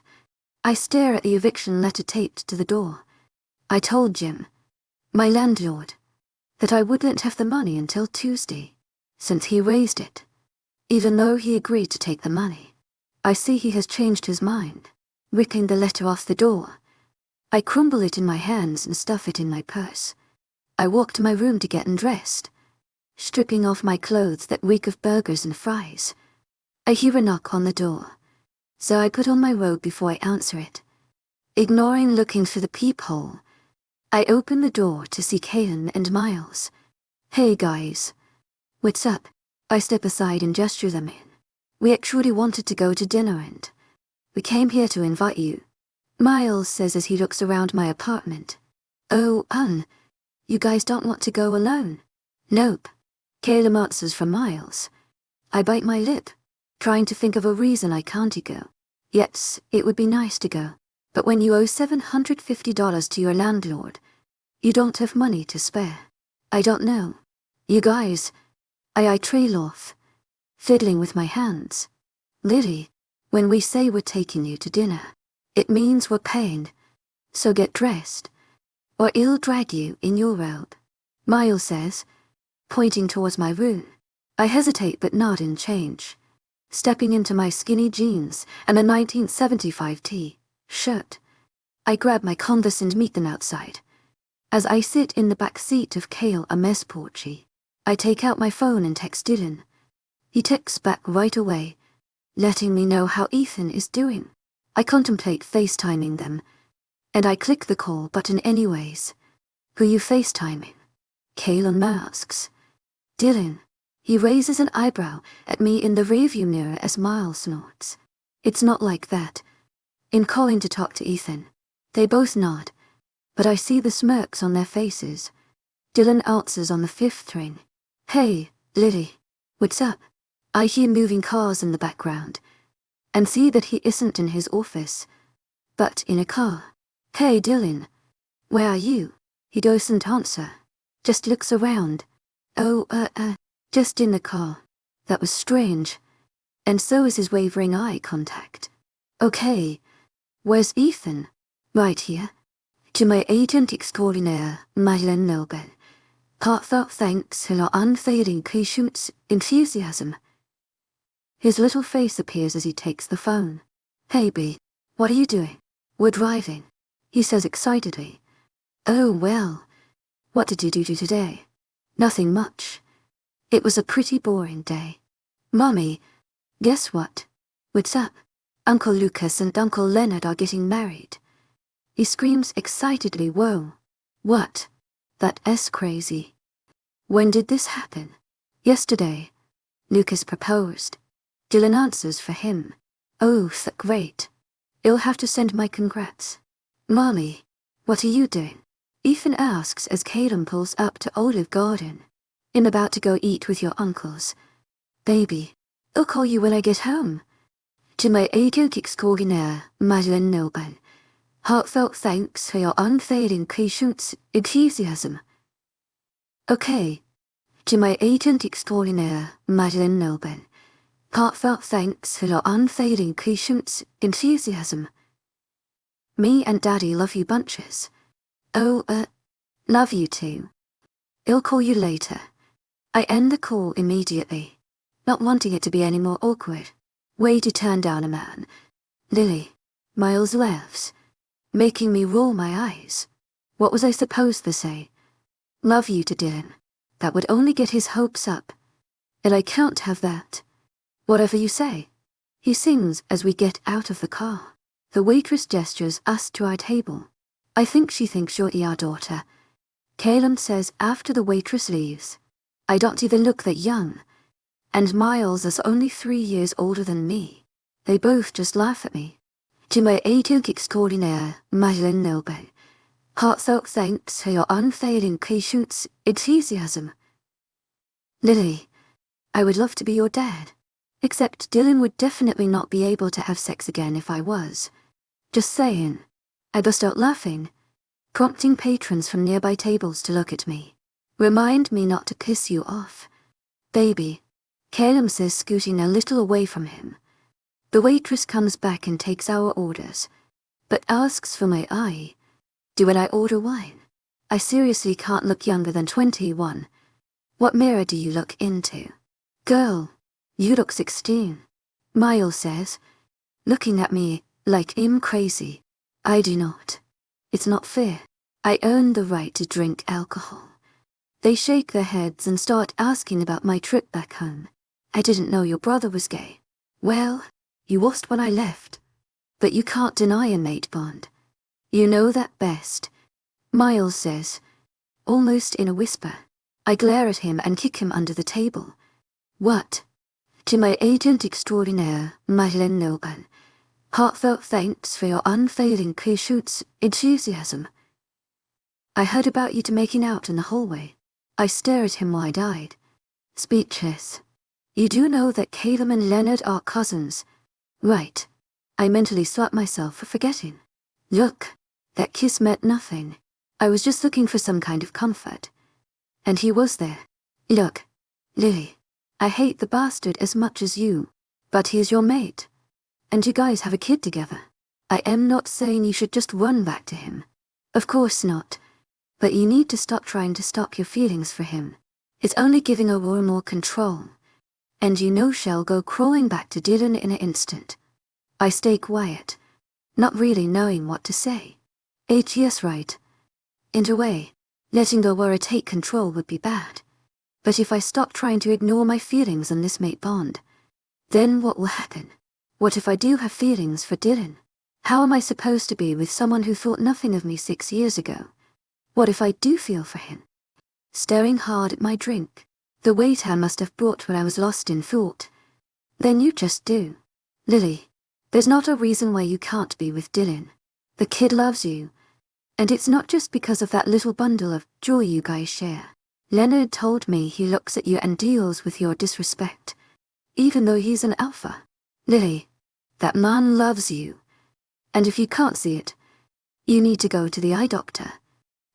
I stare at the eviction letter taped to the door. I told Jim, my landlord, that I wouldn't have the money until Tuesday, since he raised it. Even though he agreed to take the money, I see he has changed his mind, ripping the letter off the door. I crumble it in my hands and stuff it in my purse. I walk to my room to get undressed, stripping off my clothes that reek of burgers and fries. I hear a knock on the door, so I put on my robe before I answer it. Ignoring looking through the peephole, I open the door to see Kayan and Miles. Hey guys. What's up? I step aside and gesture them in. We actually wanted to go to dinner and we came here to invite you. Miles says as he looks around my apartment. Oh, you guys don't want to go alone? Nope. Calum answers for Miles. I bite my lip, trying to think of a reason I can't go. Yes, it would be nice to go. But when you owe $750 to your landlord, you don't have money to spare. I don't know. You guys, I trail off, fiddling with my hands. Lily, when we say we're taking you to dinner, it means we're paying. So get dressed, or I'll drag you in your robe. Miles says, pointing towards my room. I hesitate but nod and change, stepping into my skinny jeans and a 1975 shirt. I grab my Converse and meet them outside. As I sit in the back seat of Kale a Porchy, I take out my phone and text Dylan. He texts back right away, letting me know how Ethan is doing. I contemplate FaceTiming them, and I click the call button anyways. Who you FaceTiming? Kaylin asks. Dylan. He raises an eyebrow at me in the rearview mirror as Miles snorts. It's not like that. In calling to talk to Ethan, they both nod, but I see the smirks on their faces. Dylan answers on the fifth ring. Hey, Lily. What's up? I hear moving cars in the background, and see that he isn't in his office, but in a car. Hey, Dylan. Where are you? He doesn't answer, just looks around. Oh, just in the car. That was strange. And so is his wavering eye contact. Okay. Where's Ethan? Right here. To my agent extraordinaire, Madeleine Nobel. Heartfelt thanks for your unfailing patience, enthusiasm. His little face appears as he takes the phone. Hey, B. What are you doing? We're driving, he says excitedly. Oh, well. What did you do today? Nothing much. It was a pretty boring day. Mommy, guess what? What's up? Uncle Lucas and Uncle Leonard are getting married. He screams excitedly, whoa. What? That's crazy. When did this happen? Yesterday. Lucas proposed. Dylan answers for him. Oh, great. You'll have to send my congrats. Mommy, what are you doing? Ethan asks as Caden pulls up to Olive Garden. I'm about to go eat with your uncles. Baby, I'll call you when I get home. To my agent extraordinaire, Madeleine Nobel. Heartfelt thanks for your unfailing patience, enthusiasm. Okay. To my agent extraordinaire, Madeleine Nobel. Heartfelt thanks for your unfailing patience, enthusiasm. Me and Daddy love you bunches. Oh, love you too. I'll call you later. I end the call immediately, not wanting it to be any more awkward. Way to turn down a man. Lily. Miles laughs, making me roll my eyes. What was I supposed to say? Love you to Dylan. That would only get his hopes up. And I can't have that. Whatever you say. He sings as we get out of the car. The waitress gestures us to our table. I think she thinks you're our daughter. Caleb says after the waitress leaves. I don't even look that young. And Miles is only 3 years older than me. They both just laugh at me. To my agent extraordinaire, Madeleine Nobel. Heartfelt thanks for your unfailing patience, enthusiasm. Lily, I would love to be your dad. Except Dylan would definitely not be able to have sex again if I was. Just saying. I burst out laughing, prompting patrons from nearby tables to look at me. Remind me not to piss you off. Baby, Caleb says, scooting a little away from him. The waitress comes back and takes our orders, but asks for my eye. Do I order wine? I seriously can't look younger than 21. What mirror do you look into? Girl, you look 16. Miles says, looking at me like I'm crazy. I do not. It's not fair. I earn the right to drink alcohol. They shake their heads and start asking about my trip back home. I didn't know your brother was gay. Well, you was when I left. But you can't deny a mate bond. You know that best. Miles says, almost in a whisper. I glare at him and kick him under the table. What? To my agent extraordinaire, Madeleine Nobel. Heartfelt thanks for your unfailing patience, enthusiasm. I heard about you two making out in the hallway. I stare at him wide-eyed, speechless. You do know that Caleb and Leonard are cousins, right? I mentally slapped myself for forgetting. Look, that kiss meant nothing. I was just looking for some kind of comfort. And he was there. Look, Lily, I hate the bastard as much as you, but he's your mate. And you guys have a kid together. I am not saying you should just run back to him. Of course not. But you need to stop trying to stop your feelings for him. It's only giving Aurora more control. And you know she'll go crawling back to Dylan in an instant. I stay quiet, not really knowing what to say. Yes, right. In a way, letting Aurora take control would be bad. But if I stop trying to ignore my feelings on this mate bond, then what will happen? What if I do have feelings for Dylan? How am I supposed to be with someone who thought nothing of me 6 years ago? What if I do feel for him? Staring hard at my drink, the weight I must have brought when I was lost in thought. Then you just do. Lily, there's not a reason why you can't be with Dylan. The kid loves you. And it's not just because of that little bundle of joy you guys share. Leonard told me he looks at you and deals with your disrespect, even though he's an alpha. Lily, that man loves you. And if you can't see it, you need to go to the eye doctor.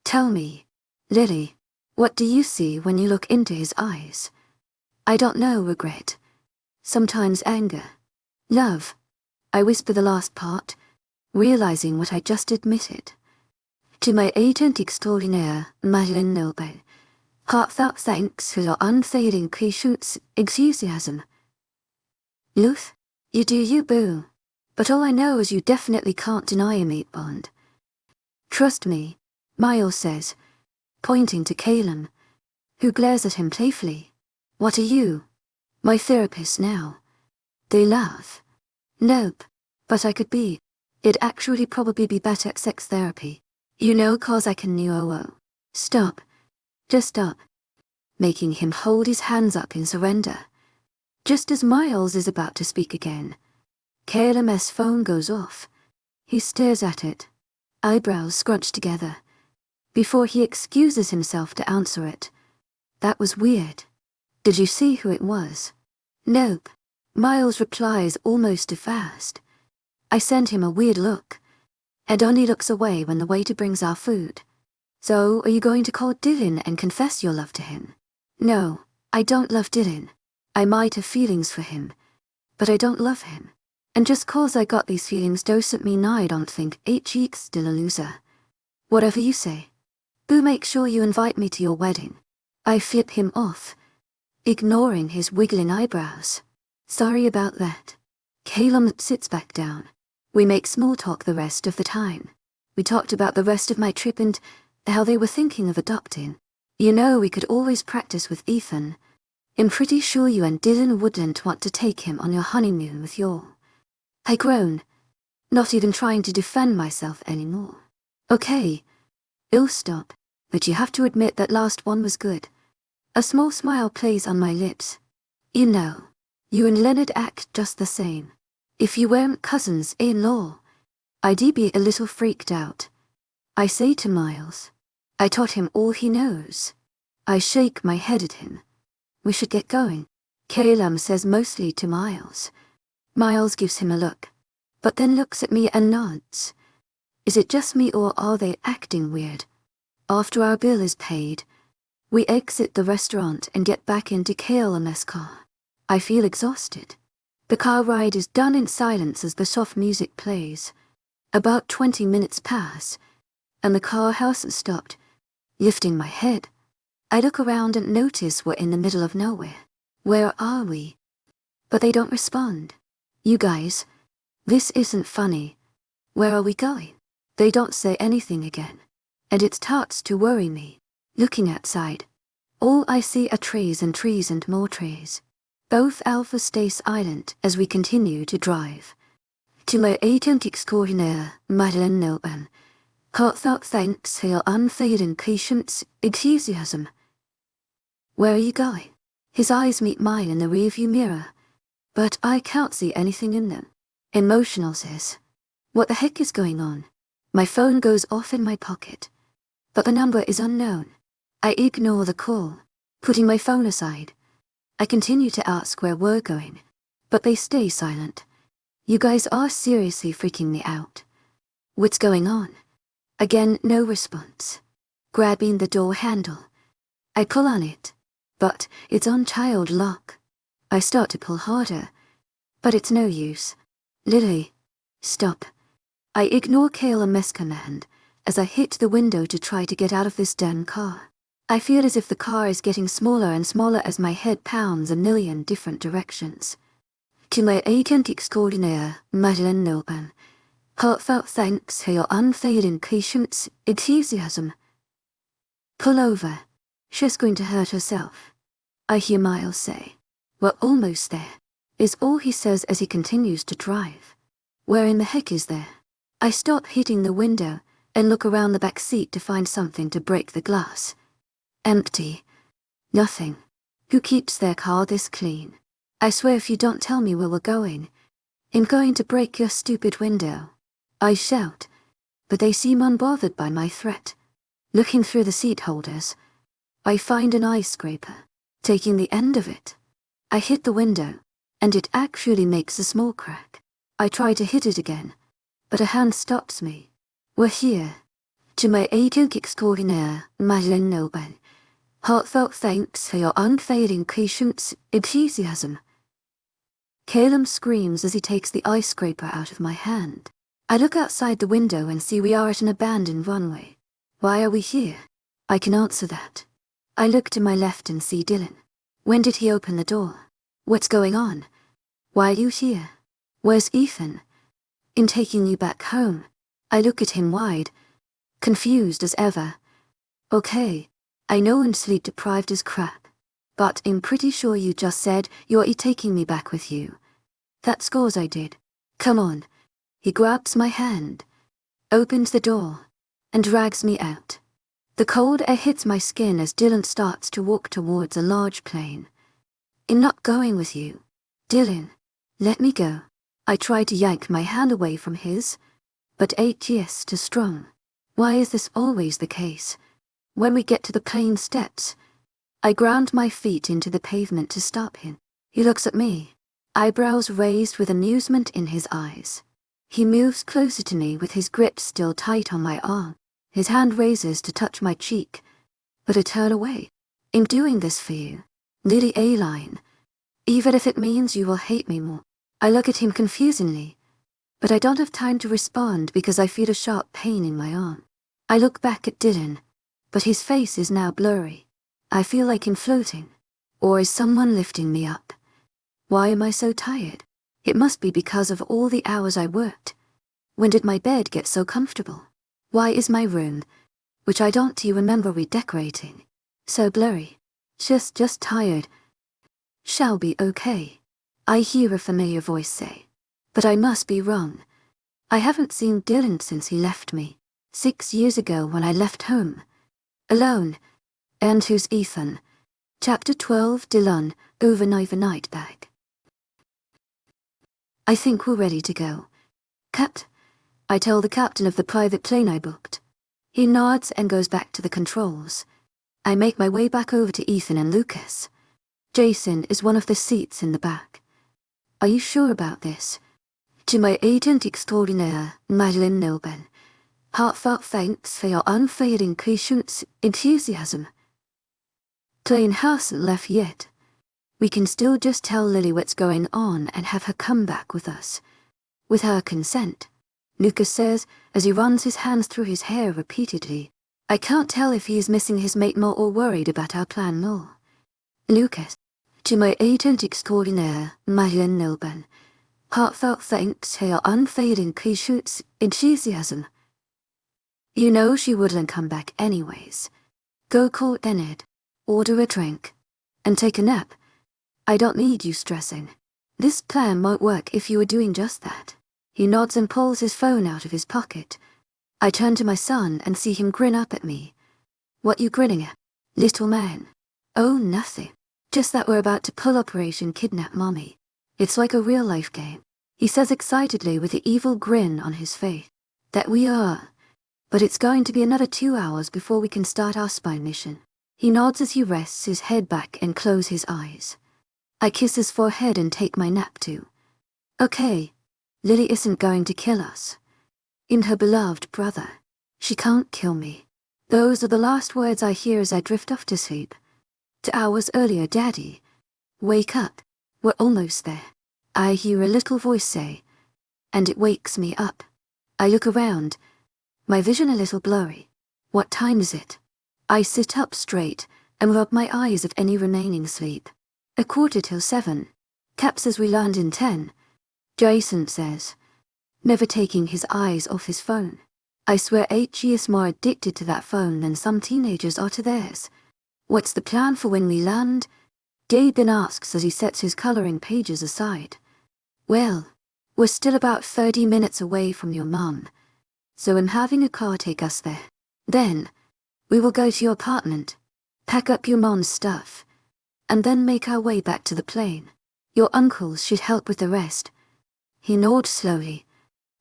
Tell me, Lily, what do you see when you look into his eyes? I don't know, regret. Sometimes anger. Love. I whisper the last part, realizing what I just admitted. To my agent extraordinaire, Webnovel, heartfelt thanks for your unfailing patience, enthusiasm. Luth, you do you, boo. But all I know is you definitely can't deny a mate bond. Trust me, Miles says, pointing to Calum, who glares at him playfully. What are you? My therapist now. They laugh. Nope, but I could be. It'd actually probably be better at sex therapy. You know, 'cause I can Stop. Just stop. Making him hold his hands up in surrender. Just as Miles is about to speak again, Calum's phone goes off. He stares at it, eyebrows scrunched together, before he excuses himself to answer it. That was weird. Did you see who it was? Nope. Miles replies almost too fast. I send him a weird look, and only looks away when the waiter brings our food. So, are you going to call Dylan and confess your love to him? No, I don't love Dylan. I might have feelings for him, but I don't love him. And just 'cause I got these feelings doesn't mean I don't think H.E.'s still a loser. Whatever you say. Boo, make sure you invite me to your wedding. I flip him off, ignoring his wiggling eyebrows. Sorry about that. Calum sits back down. We make small talk the rest of the time. We talked about the rest of my trip and how they were thinking of adopting. You know, we could always practice with Ethan. I'm pretty sure you and Dylan wouldn't want to take him on your honeymoon with your... I groan, not even trying to defend myself anymore. Okay, I'll stop, but you have to admit that last one was good. A small smile plays on my lips. You know, you and Leonard act just the same. If you weren't cousins-in-law, I'd be a little freaked out. I say to Miles, I taught him all he knows. I shake my head at him. We should get going. Calum says mostly to Miles. Miles gives him a look, but then looks at me and nods. Is it just me or are they acting weird? After our bill is paid, we exit the restaurant and get back into Calum's car. I feel exhausted. The car ride is done in silence as the soft music plays. About 20 minutes pass, and the car hasn't stopped. Lifting my head, I look around and notice we're in the middle of nowhere. Where are we? But they don't respond. You guys, this isn't funny. Where are we going? They don't say anything again, and it starts to worry me. Looking outside, all I see are trees and more trees. Both Alpha stay silent as we continue to drive. To my agent extraordinaire, Webnovel, heartfelt thanks for your unfailing patience, enthusiasm. Where are you going? His eyes meet mine in the rearview mirror, but I can't see anything in them. Emotional says, what the heck is going on? My phone goes off in my pocket, but the number is unknown. I ignore the call, putting my phone aside. I continue to ask where we're going, but they stay silent. You guys are seriously freaking me out. What's going on? Again, no response. Grabbing the door handle, I pull on it, but it's on child lock. I start to pull harder, but it's no use. Lily, stop. I ignore Calum's command as I hit the window to try to get out of this damn car. I feel as if the car is getting smaller and smaller as my head pounds a million different directions. To my agent extraordinaire, Webnovel, heartfelt thanks for your unfailing patience, enthusiasm. Pull over. She's going to hurt herself. I hear Miles say. We're almost there, is all he says as he continues to drive. Where in the heck is there? I stop hitting the window and look around the back seat to find something to break the glass. Empty. Nothing. Who keeps their car this clean? I swear if you don't tell me where we're going, I'm going to break your stupid window. I shout, but they seem unbothered by my threat. Looking through the seat holders, I find an eye scraper. Taking the end of it, I hit the window, and it actually makes a small crack. I try to hit it again, but a hand stops me. We're here. To my agent extraordinaire, Webnovel. Heartfelt thanks for your unfailing patience, enthusiasm. Caleb screams as he takes the eye scraper out of my hand. I look outside the window and see we are at an abandoned runway. Why are we here? I can answer that. I look to my left and see Dylan. When did he open the door? What's going on? Why are you here? Where's Ethan? In taking you back home, I look at him wide, confused as ever. Okay, I know I'm sleep deprived as crap, but I'm pretty sure you just said you're taking me back with you. That scores I did. Come on. He grabs my hand, opens the door, and drags me out. The cold air hits my skin as Dylan starts to walk towards a large plane. I'm not going with you. Dylan, let me go. I try to yank my hand away from his, but ATS too strong. Why is this always the case? When we get to the plane steps, I ground my feet into the pavement to stop him. He looks at me, eyebrows raised with amusement in his eyes. He moves closer to me with his grip still tight on my arm. His hand raises to touch my cheek, but I turn away. I'm doing this for you, Lily A-line. Even if it means you will hate me more. I look at him confusingly, but I don't have time to respond because I feel a sharp pain in my arm. I look back at Dylan, but his face is now blurry. I feel like I'm floating. Or is someone lifting me up? Why am I so tired? It must be because of all the hours I worked. When did my bed get so comfortable? Why is my room, which I don't remember redecorating, so blurry? Just tired. Shall be okay. I hear a familiar voice say. But I must be wrong. I haven't seen Dylan since he left me, 6 years ago when I left home. Alone. And who's Ethan? Chapter 12, Dylan, overnight bag. I think we're ready to go. Capt, I tell the captain of the private plane I booked. He nods and goes back to the controls. I make my way back over to Ethan and Lucas. Jason is one of the seats in the back. Are you sure about this? To my agent extraordinaire, Webnovel. Heartfelt thanks for your unfailing patience, enthusiasm. Plane hasn't left yet. We can still just tell Lily what's going on and have her come back with us. With her consent, Lucas says as he runs his hands through his hair repeatedly. I can't tell if he is missing his mate more or worried about our plan more. Lucas, to my agent extraordinaire, Webnovel. Heartfelt thanks for your unfailing patience, enthusiasm. You know she wouldn't come back anyways. Go call Enid, order a drink, and take a nap. I don't need you stressing. This plan won't work if you were doing just that. He nods and pulls his phone out of his pocket. I turn to my son and see him grin up at me. What you grinning at, little man? Oh, nothing. Just that we're about to pull Operation Kidnap Mommy. It's like a real-life game. He says excitedly with the evil grin on his face. That we are. But it's going to be another 2 hours before we can start our spy mission. He nods as he rests his head back and closes his eyes. I kiss his forehead and take my nap too. Okay, Lily isn't going to kill us. In her beloved brother. She can't kill me. Those are the last words I hear as I drift off to sleep. 2 hours earlier, Daddy. Wake up. We're almost there. I hear a little voice say, and it wakes me up. I look around, my vision a little blurry. What time is it? I sit up straight and rub my eyes of any remaining sleep. 7:15. Cap says we land in 10. Jason says, never taking his eyes off his phone. I swear HE is more addicted to that phone than some teenagers are to theirs. What's the plan for when we land? Gabe then asks as he sets his coloring pages aside. Well, we're still about 30 minutes away from your mum, so I'm having a car take us there. Then, we will go to your apartment, pack up your mom's stuff, and then make our way back to the plane. Your uncles should help with the rest. He nods slowly,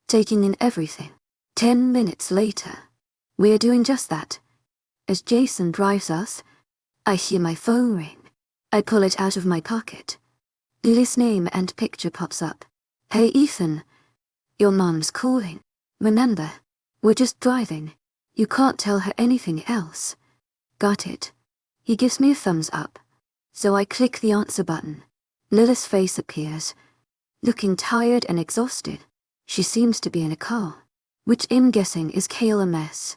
taking in everything. 10 minutes later, we're doing just that. As Jason drives us, I hear my phone ring. I pull it out of my pocket. Lily's name and picture pops up. Hey Ethan, your mom's calling. Remember, we're just driving. You can't tell her anything else. Got it. He gives me a thumbs up, so I click the answer button. Lily's face appears, looking tired and exhausted. She seems to be in a car, which I'm guessing is KLMS.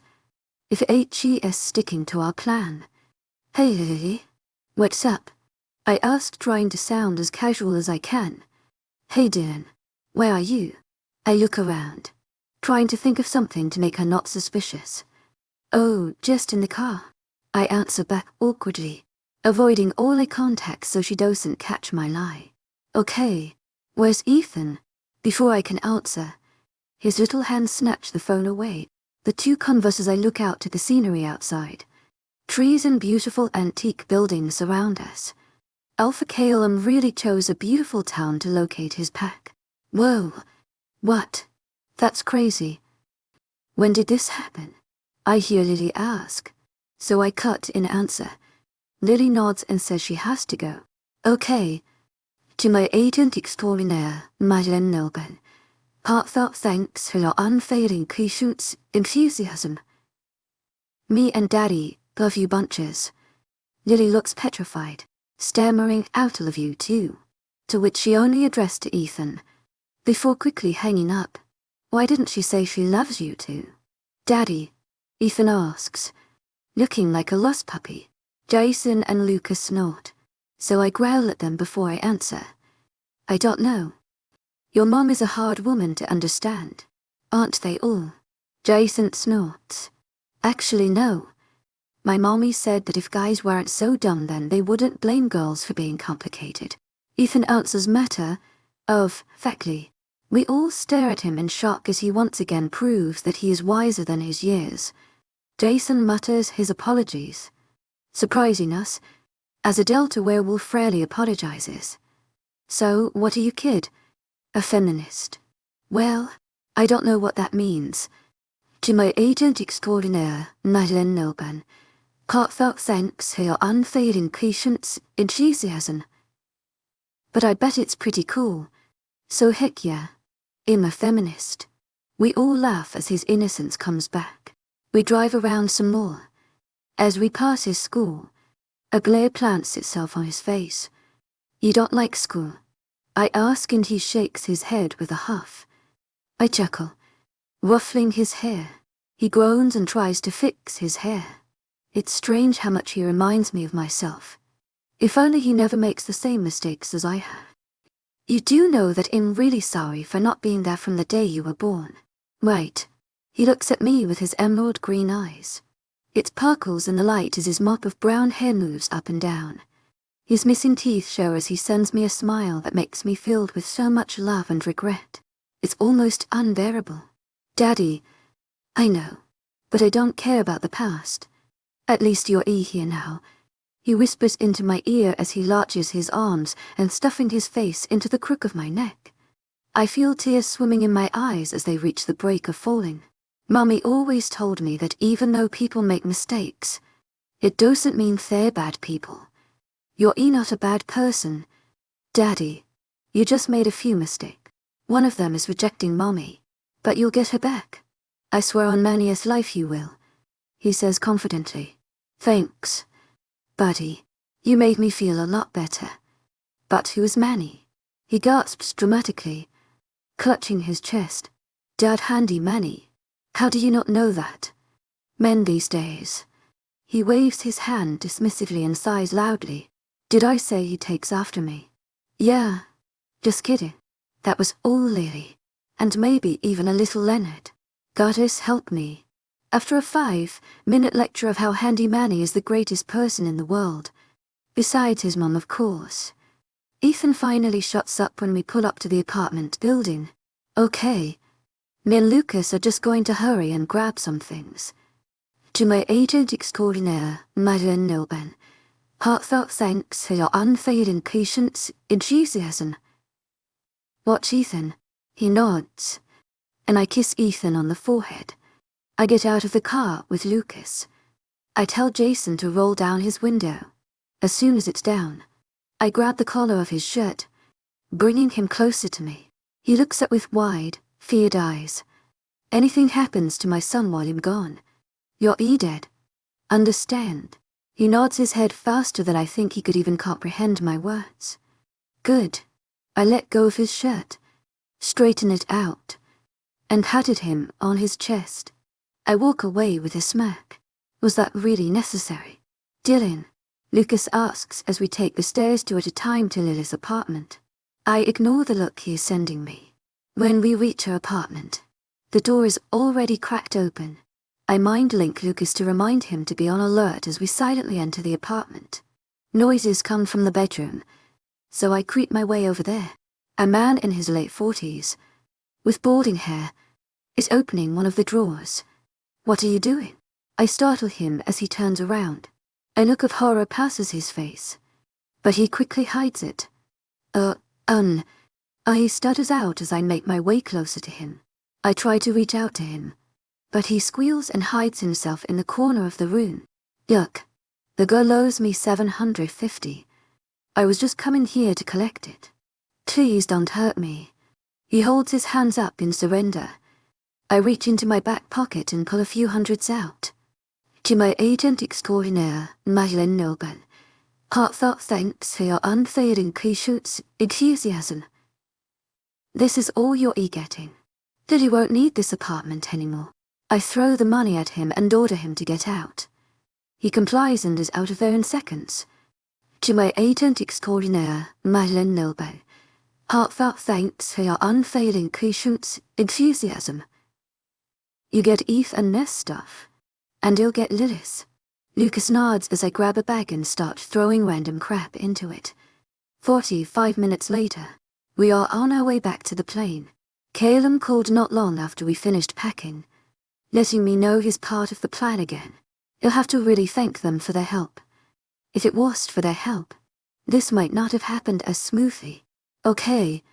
If HES sticking to our plan. Hey Lily, what's up? I asked, trying to sound as casual as I can. Hey Dylan, where are you? I look around, trying to think of something to make her not suspicious. Oh, just in the car. I answer back awkwardly, avoiding all eye contact so she doesn't catch my lie. Okay, where's Ethan? Before I can answer, his little hands snatch the phone away. The two converse as I look out to the scenery outside. Trees and beautiful antique buildings surround us. Alpha KLM really chose a beautiful town to locate his pack. Whoa, what? That's crazy. When did this happen? I hear Lily ask, so I cut in answer. Lily nods and says she has to go. Okay. To my agent extraordinaire, Madeleine Nelben. Heartfelt thanks for your unfailing patience, enthusiasm. Me and Daddy love you bunches. Lily looks petrified, stammering out "I love you too," to which she only addressed to Ethan, before quickly hanging up. Why didn't she say she loves you too? Daddy, Ethan asks, looking like a lost puppy. Jason and Lucas snort, so I growl at them before I answer. I don't know. Your mom is a hard woman to understand. Aren't they all? Jason snorts. Actually no. My mommy said that if guys weren't so dumb then they wouldn't blame girls for being complicated. Ethan answers factly. We all stare at him in shock as he once again proves that he is wiser than his years. Jason mutters his apologies, surprising us, as a Delta werewolf rarely apologizes. So, what are you, kid? A feminist? Well, I don't know what that means. To my agent extraordinaire, Madeleine Nelban, heartfelt thanks for your unfailing patience, enthusiasm. But I bet it's pretty cool. So heck yeah. I'm a feminist. We all laugh as his innocence comes back. We drive around some more. As we pass his school, a glare plants itself on his face. You don't like school? I ask and he shakes his head with a huff. I chuckle, ruffling his hair. He groans and tries to fix his hair. It's strange how much he reminds me of myself. If only he never makes the same mistakes as I have. You do know that I'm really sorry for not being there from the day you were born. Right. He looks at me with his emerald green eyes. It sparkles in the light as his mop of brown hair moves up and down. His missing teeth show as he sends me a smile that makes me filled with so much love and regret. It's almost unbearable. Daddy, I know, but I don't care about the past. At least you're here now. He whispers into my ear as he larches his arms and stuffing his face into the crook of my neck. I feel tears swimming in my eyes as they reach the break of falling. Mommy always told me that even though people make mistakes, it doesn't mean they're bad people. You're not a bad person. Daddy, you just made a few mistakes. One of them is rejecting Mommy, but you'll get her back. I swear on Mania's life you will, he says confidently. Thanks, buddy. You made me feel a lot better. But who is Manny? He gasps dramatically, clutching his chest. Dad handy Manny. How do you not know that? Men these days. He waves his hand dismissively and sighs loudly. Did I say he takes after me? Yeah. Just kidding. That was all Lily. And maybe even a little Leonard. Goddess help me. After a 5-minute lecture of how handy Manny is the greatest person in the world, Besides his mum, of course. Ethan finally shuts up when we pull up to the apartment building. Okay. Me and Lucas are just going to hurry and grab some things. To my agent extraordinaire, Madeleine Nilben, heartfelt thanks for your unfailing patience, enthusiasm. Watch Ethan. He nods, and I kiss Ethan on the forehead. I get out of the car with Lucas. I tell Jason to roll down his window. As soon as it's down, I grab the collar of his shirt, bringing him closer to me. He looks up with wide, feared eyes. Anything happens to my son while I'm gone, you're dead. Understand? He nods his head faster than I think he could even comprehend my words. Good. I let go of his shirt, straighten it out, and patted him on his chest. I walk away with a smirk. Was that really necessary? Dylan, Lucas asks as we take the stairs two at a time to Lily's apartment. I ignore the look he is sending me. When we reach her apartment, the door is already cracked open. I mind-link Lucas to remind him to be on alert as we silently enter the apartment. Noises come from the bedroom, so I creep my way over there. A man in his late 40s, with balding hair, is opening one of the drawers. What are you doing? I startle him as he turns around. A look of horror passes his face, but he quickly hides it. He stutters out as I make my way closer to him. I try to reach out to him, but he squeals and hides himself in the corner of the room. Yuck. The girl owes me $750. I was just coming here to collect it. Please don't hurt me. He holds his hands up in surrender. I reach into my back pocket and pull a few hundreds out. To my agent extraordinaire, Madeleine Nilben, heartfelt thanks for your unfailing patience, enthusiasm. This is all you're getting. Lily won't need this apartment anymore. I throw the money at him and order him to get out. He complies and is out of there in seconds. To my agent extraordinaire, Madeleine Nilben, heartfelt thanks for your unfailing patience, enthusiasm. You get Eve and Ness stuff, and you'll get Lily's. Lucas nods as I grab a bag and start throwing random crap into it. 45 minutes later, we are on our way back to the plane. Calum called not long after we finished packing, letting me know he's part of the plan again. You'll have to really thank them for their help. If it wasn't for their help, this might not have happened as smoothly. Okay,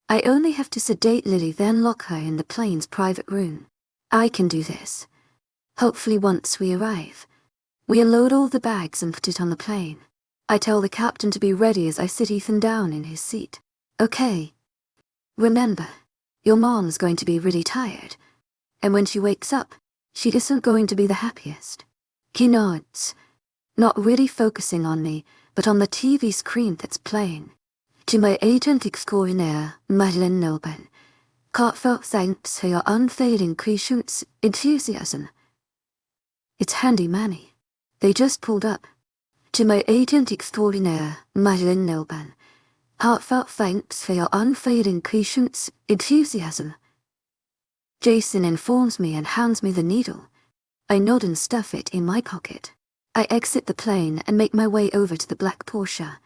I only have to sedate Lily, then lock her in the plane's private room. I can do this. Hopefully once we arrive, we unload all the bags and put it on the plane. I tell the captain to be ready as I sit Ethan down in his seat. Okay. Remember, your mom's going to be really tired, and when she wakes up, she isn't going to be the happiest. He nods, not really focusing on me, but on the TV screen that's playing. To my agent extraordinaire, Madeleine Nilben, heartfelt thanks for your unfailing patience, enthusiasm. It's handy Manny. They just pulled up. To my agent extraordinaire, Madeleine Nilben, heartfelt thanks for your unfailing patience, enthusiasm. Jason informs me and hands me the needle. I nod and stuff it in my pocket. I exit the plane and make my way over to the black Porsche,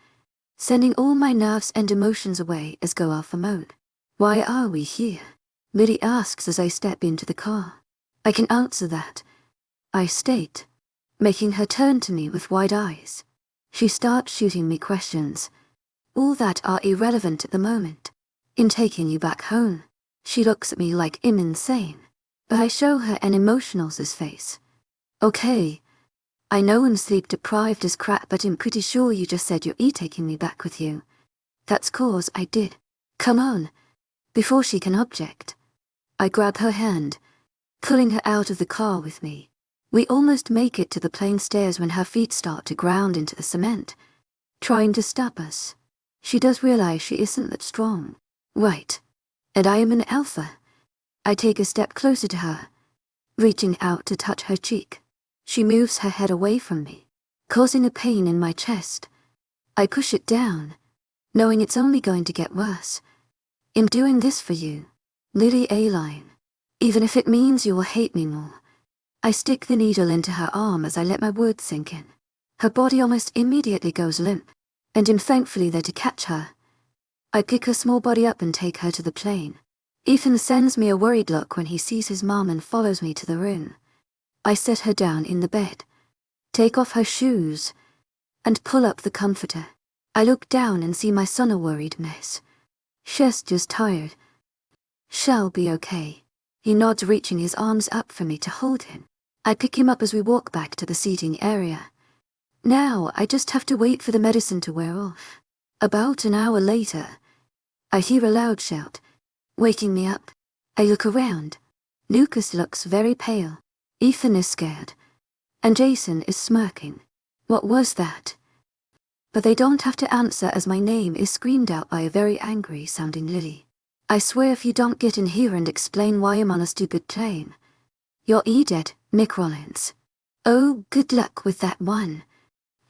sending all my nerves and emotions away as go alpha mode. Why are we here? Lily asks as I step into the car. I can answer that. I state, making her turn to me with wide eyes. She starts shooting me questions, all that are irrelevant at the moment. In taking you back home, she looks at me like I'm insane, but I show her an emotionless face. Okay, I know I'm sleep deprived as crap, but I'm pretty sure you just said you're taking me back with you. That's cause I did. Come on. Before she can object, I grab her hand, pulling her out of the car with me. We almost make it to the plane stairs when her feet start to ground into the cement, trying to stop us. She does realize she isn't that strong. Right. And I am an alpha. I take a step closer to her, reaching out to touch her cheek. She moves her head away from me, causing a pain in my chest. I push it down, knowing it's only going to get worse. I'm doing this for you, Lily A-line. Even if it means you will hate me more. I stick the needle into her arm as I let my words sink in. Her body almost immediately goes limp, and I'm thankfully there to catch her. I pick her small body up and take her to the plane. Ethan sends me a worried look when he sees his mom and follows me to the room. I set her down in the bed, take off her shoes, and pull up the comforter. I look down and see my son a worried mess. She's just tired. She'll be okay. He nods, reaching his arms up for me to hold him. I pick him up as we walk back to the seating area. Now I just have to wait for the medicine to wear off. About an hour later, I hear a loud shout, waking me up. I look around. Lucas looks very pale. Ethan is scared. And Jason is smirking. What was that? But they don't have to answer as my name is screamed out by a very angry-sounding Lily. I swear if you don't get in here and explain why I'm on a stupid plane, you're dead, Mick Rollins. Oh, good luck with that one.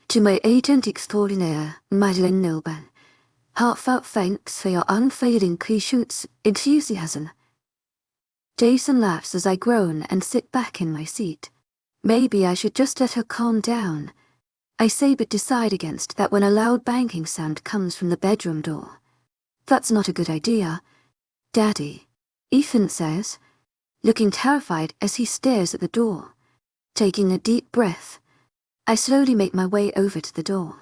To my agent extraordinaire, Madeline Nilban. Heartfelt thanks for your unfailing patience, enthusiasm. Jason laughs as I groan and sit back in my seat. Maybe I should just let her calm down. I say but decide against that when a loud banging sound comes from the bedroom door. That's not a good idea. Daddy, Ethan says, looking terrified as he stares at the door. Taking a deep breath, I slowly make my way over to the door.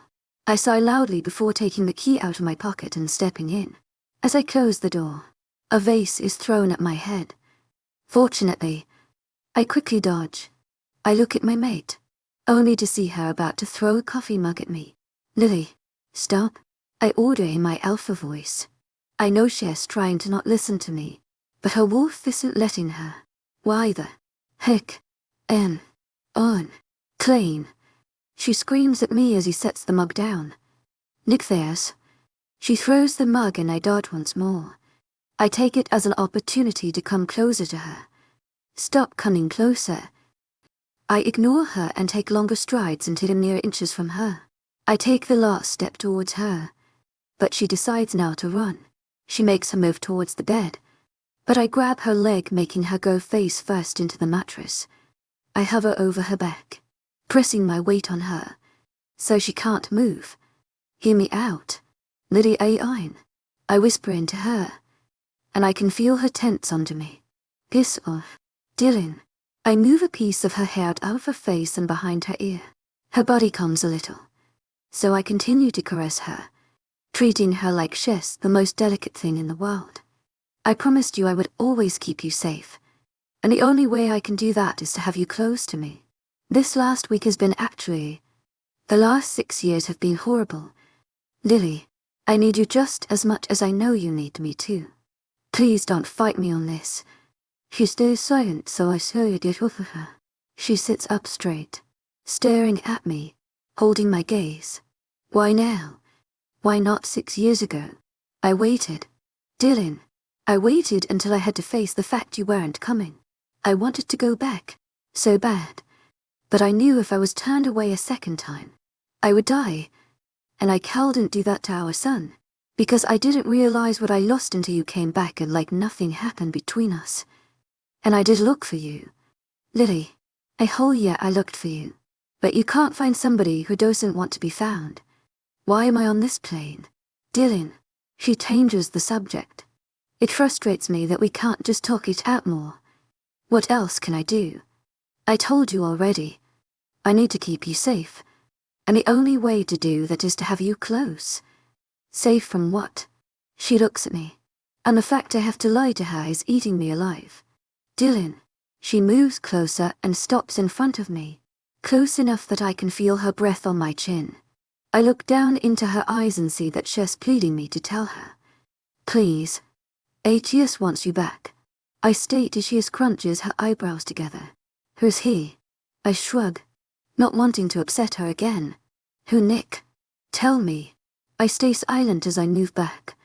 I sigh loudly before taking the key out of my pocket and stepping in. As I close the door, a vase is thrown at my head. Fortunately, I quickly dodge. I look at my mate, only to see her about to throw a coffee mug at me. Lily, stop, I order in my alpha voice. I know she's trying to not listen to me, but her wolf isn't letting her. Why the heck am on clean? She screams at me as he sets the mug down. Nick theirs. She throws the mug and I dodge once more. I take it as an opportunity to come closer to her. Stop coming closer. I ignore her and take longer strides until I'm mere inches from her. I take the last step towards her, but she decides now to run. She makes her move towards the bed, but I grab her leg, making her go face first into the mattress. I hover over her back, pressing my weight on her, so she can't move. Hear me out, Lily Aine. I whisper into her, and I can feel her tense under me. Piss off, Dylan. I move a piece of her hair out of her face and behind her ear. Her body calms a little, so I continue to caress her, treating her like she's the most delicate thing in the world. I promised you I would always keep you safe, and the only way I can do that is to have you close to me. This last week has been the last 6 years have been horrible. Lily, I need you just as much as I know you need me too. Please don't fight me on this. She stays silent, so I slowly get off of her. She sits up straight, staring at me, holding my gaze. Why now? Why not 6 years ago? I waited. Dylan, I waited until I had to face the fact you weren't coming. I wanted to go back, so bad. But I knew if I was turned away a second time, I would die. And I couldn't do that to our son, because I didn't realize what I lost until you came back and like nothing happened between us. And I did look for you. Lily, a whole year I looked for you. But you can't find somebody who doesn't want to be found. Why am I on this plane? Dylan. She changes the subject. It frustrates me that we can't just talk it out more. What else can I do? I told you already. I need to keep you safe. And the only way to do that is to have you close. Safe from what? She looks at me. And the fact I have to lie to her is eating me alive. Dylan. She moves closer and stops in front of me, close enough that I can feel her breath on my chin. I look down into her eyes and see that she's pleading me to tell her. Please. ATS wants you back. I state as she crunches her eyebrows together. Who's he? I shrug, not wanting to upset her again. Who, Nick? Tell me. I stay silent as I move back.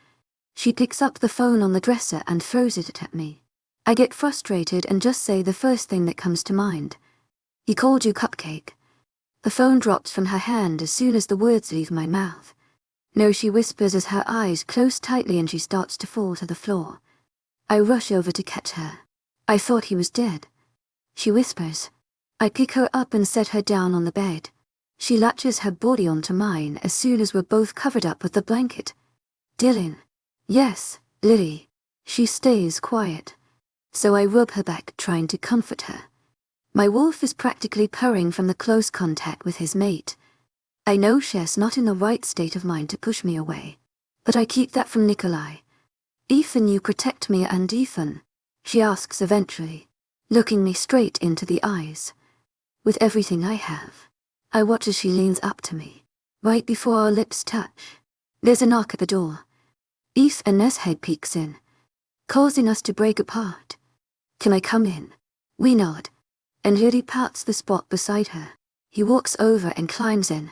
She picks up the phone on the dresser and throws it at me. I get frustrated and just say the first thing that comes to mind. He called you Cupcake. The phone drops from her hand as soon as the words leave my mouth. No, she whispers as her eyes close tightly and she starts to fall to the floor. I rush over to catch her. I thought he was dead. She whispers. I pick her up and set her down on the bed. She latches her body onto mine as soon as we're both covered up with the blanket. Dylan. Yes, Lily. She stays quiet. So I rub her back, trying to comfort her. My wolf is practically purring from the close contact with his mate. I know she's not in the right state of mind to push me away, but I keep that from Nikolai. Ethan, you protect me, and Ethan? She asks eventually, looking me straight into the eyes. With everything I have. I watch as she leans up to me, right before our lips touch. There's a knock at the door. Ethan's head peeks in, causing us to break apart. Can I come in? We nod, and Lily pats the spot beside her. He walks over and climbs in,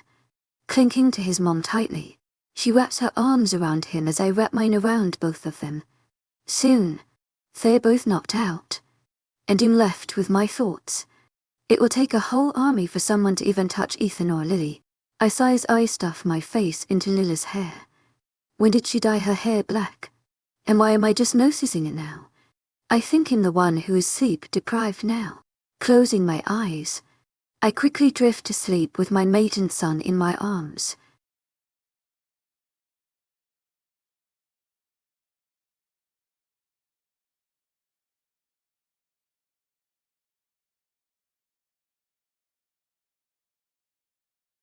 clinking to his mom tightly. She wraps her arms around him as I wrap mine around both of them. Soon, they're both knocked out, and I'm left with my thoughts. It will take a whole army for someone to even touch Ethan or Lily. I sigh as I stuff my face into Lily's hair. When did she dye her hair black? And why am I just noticing it now? I think I'm the one who is sleep-deprived now. Closing my eyes, I quickly drift to sleep with my maiden son in my arms.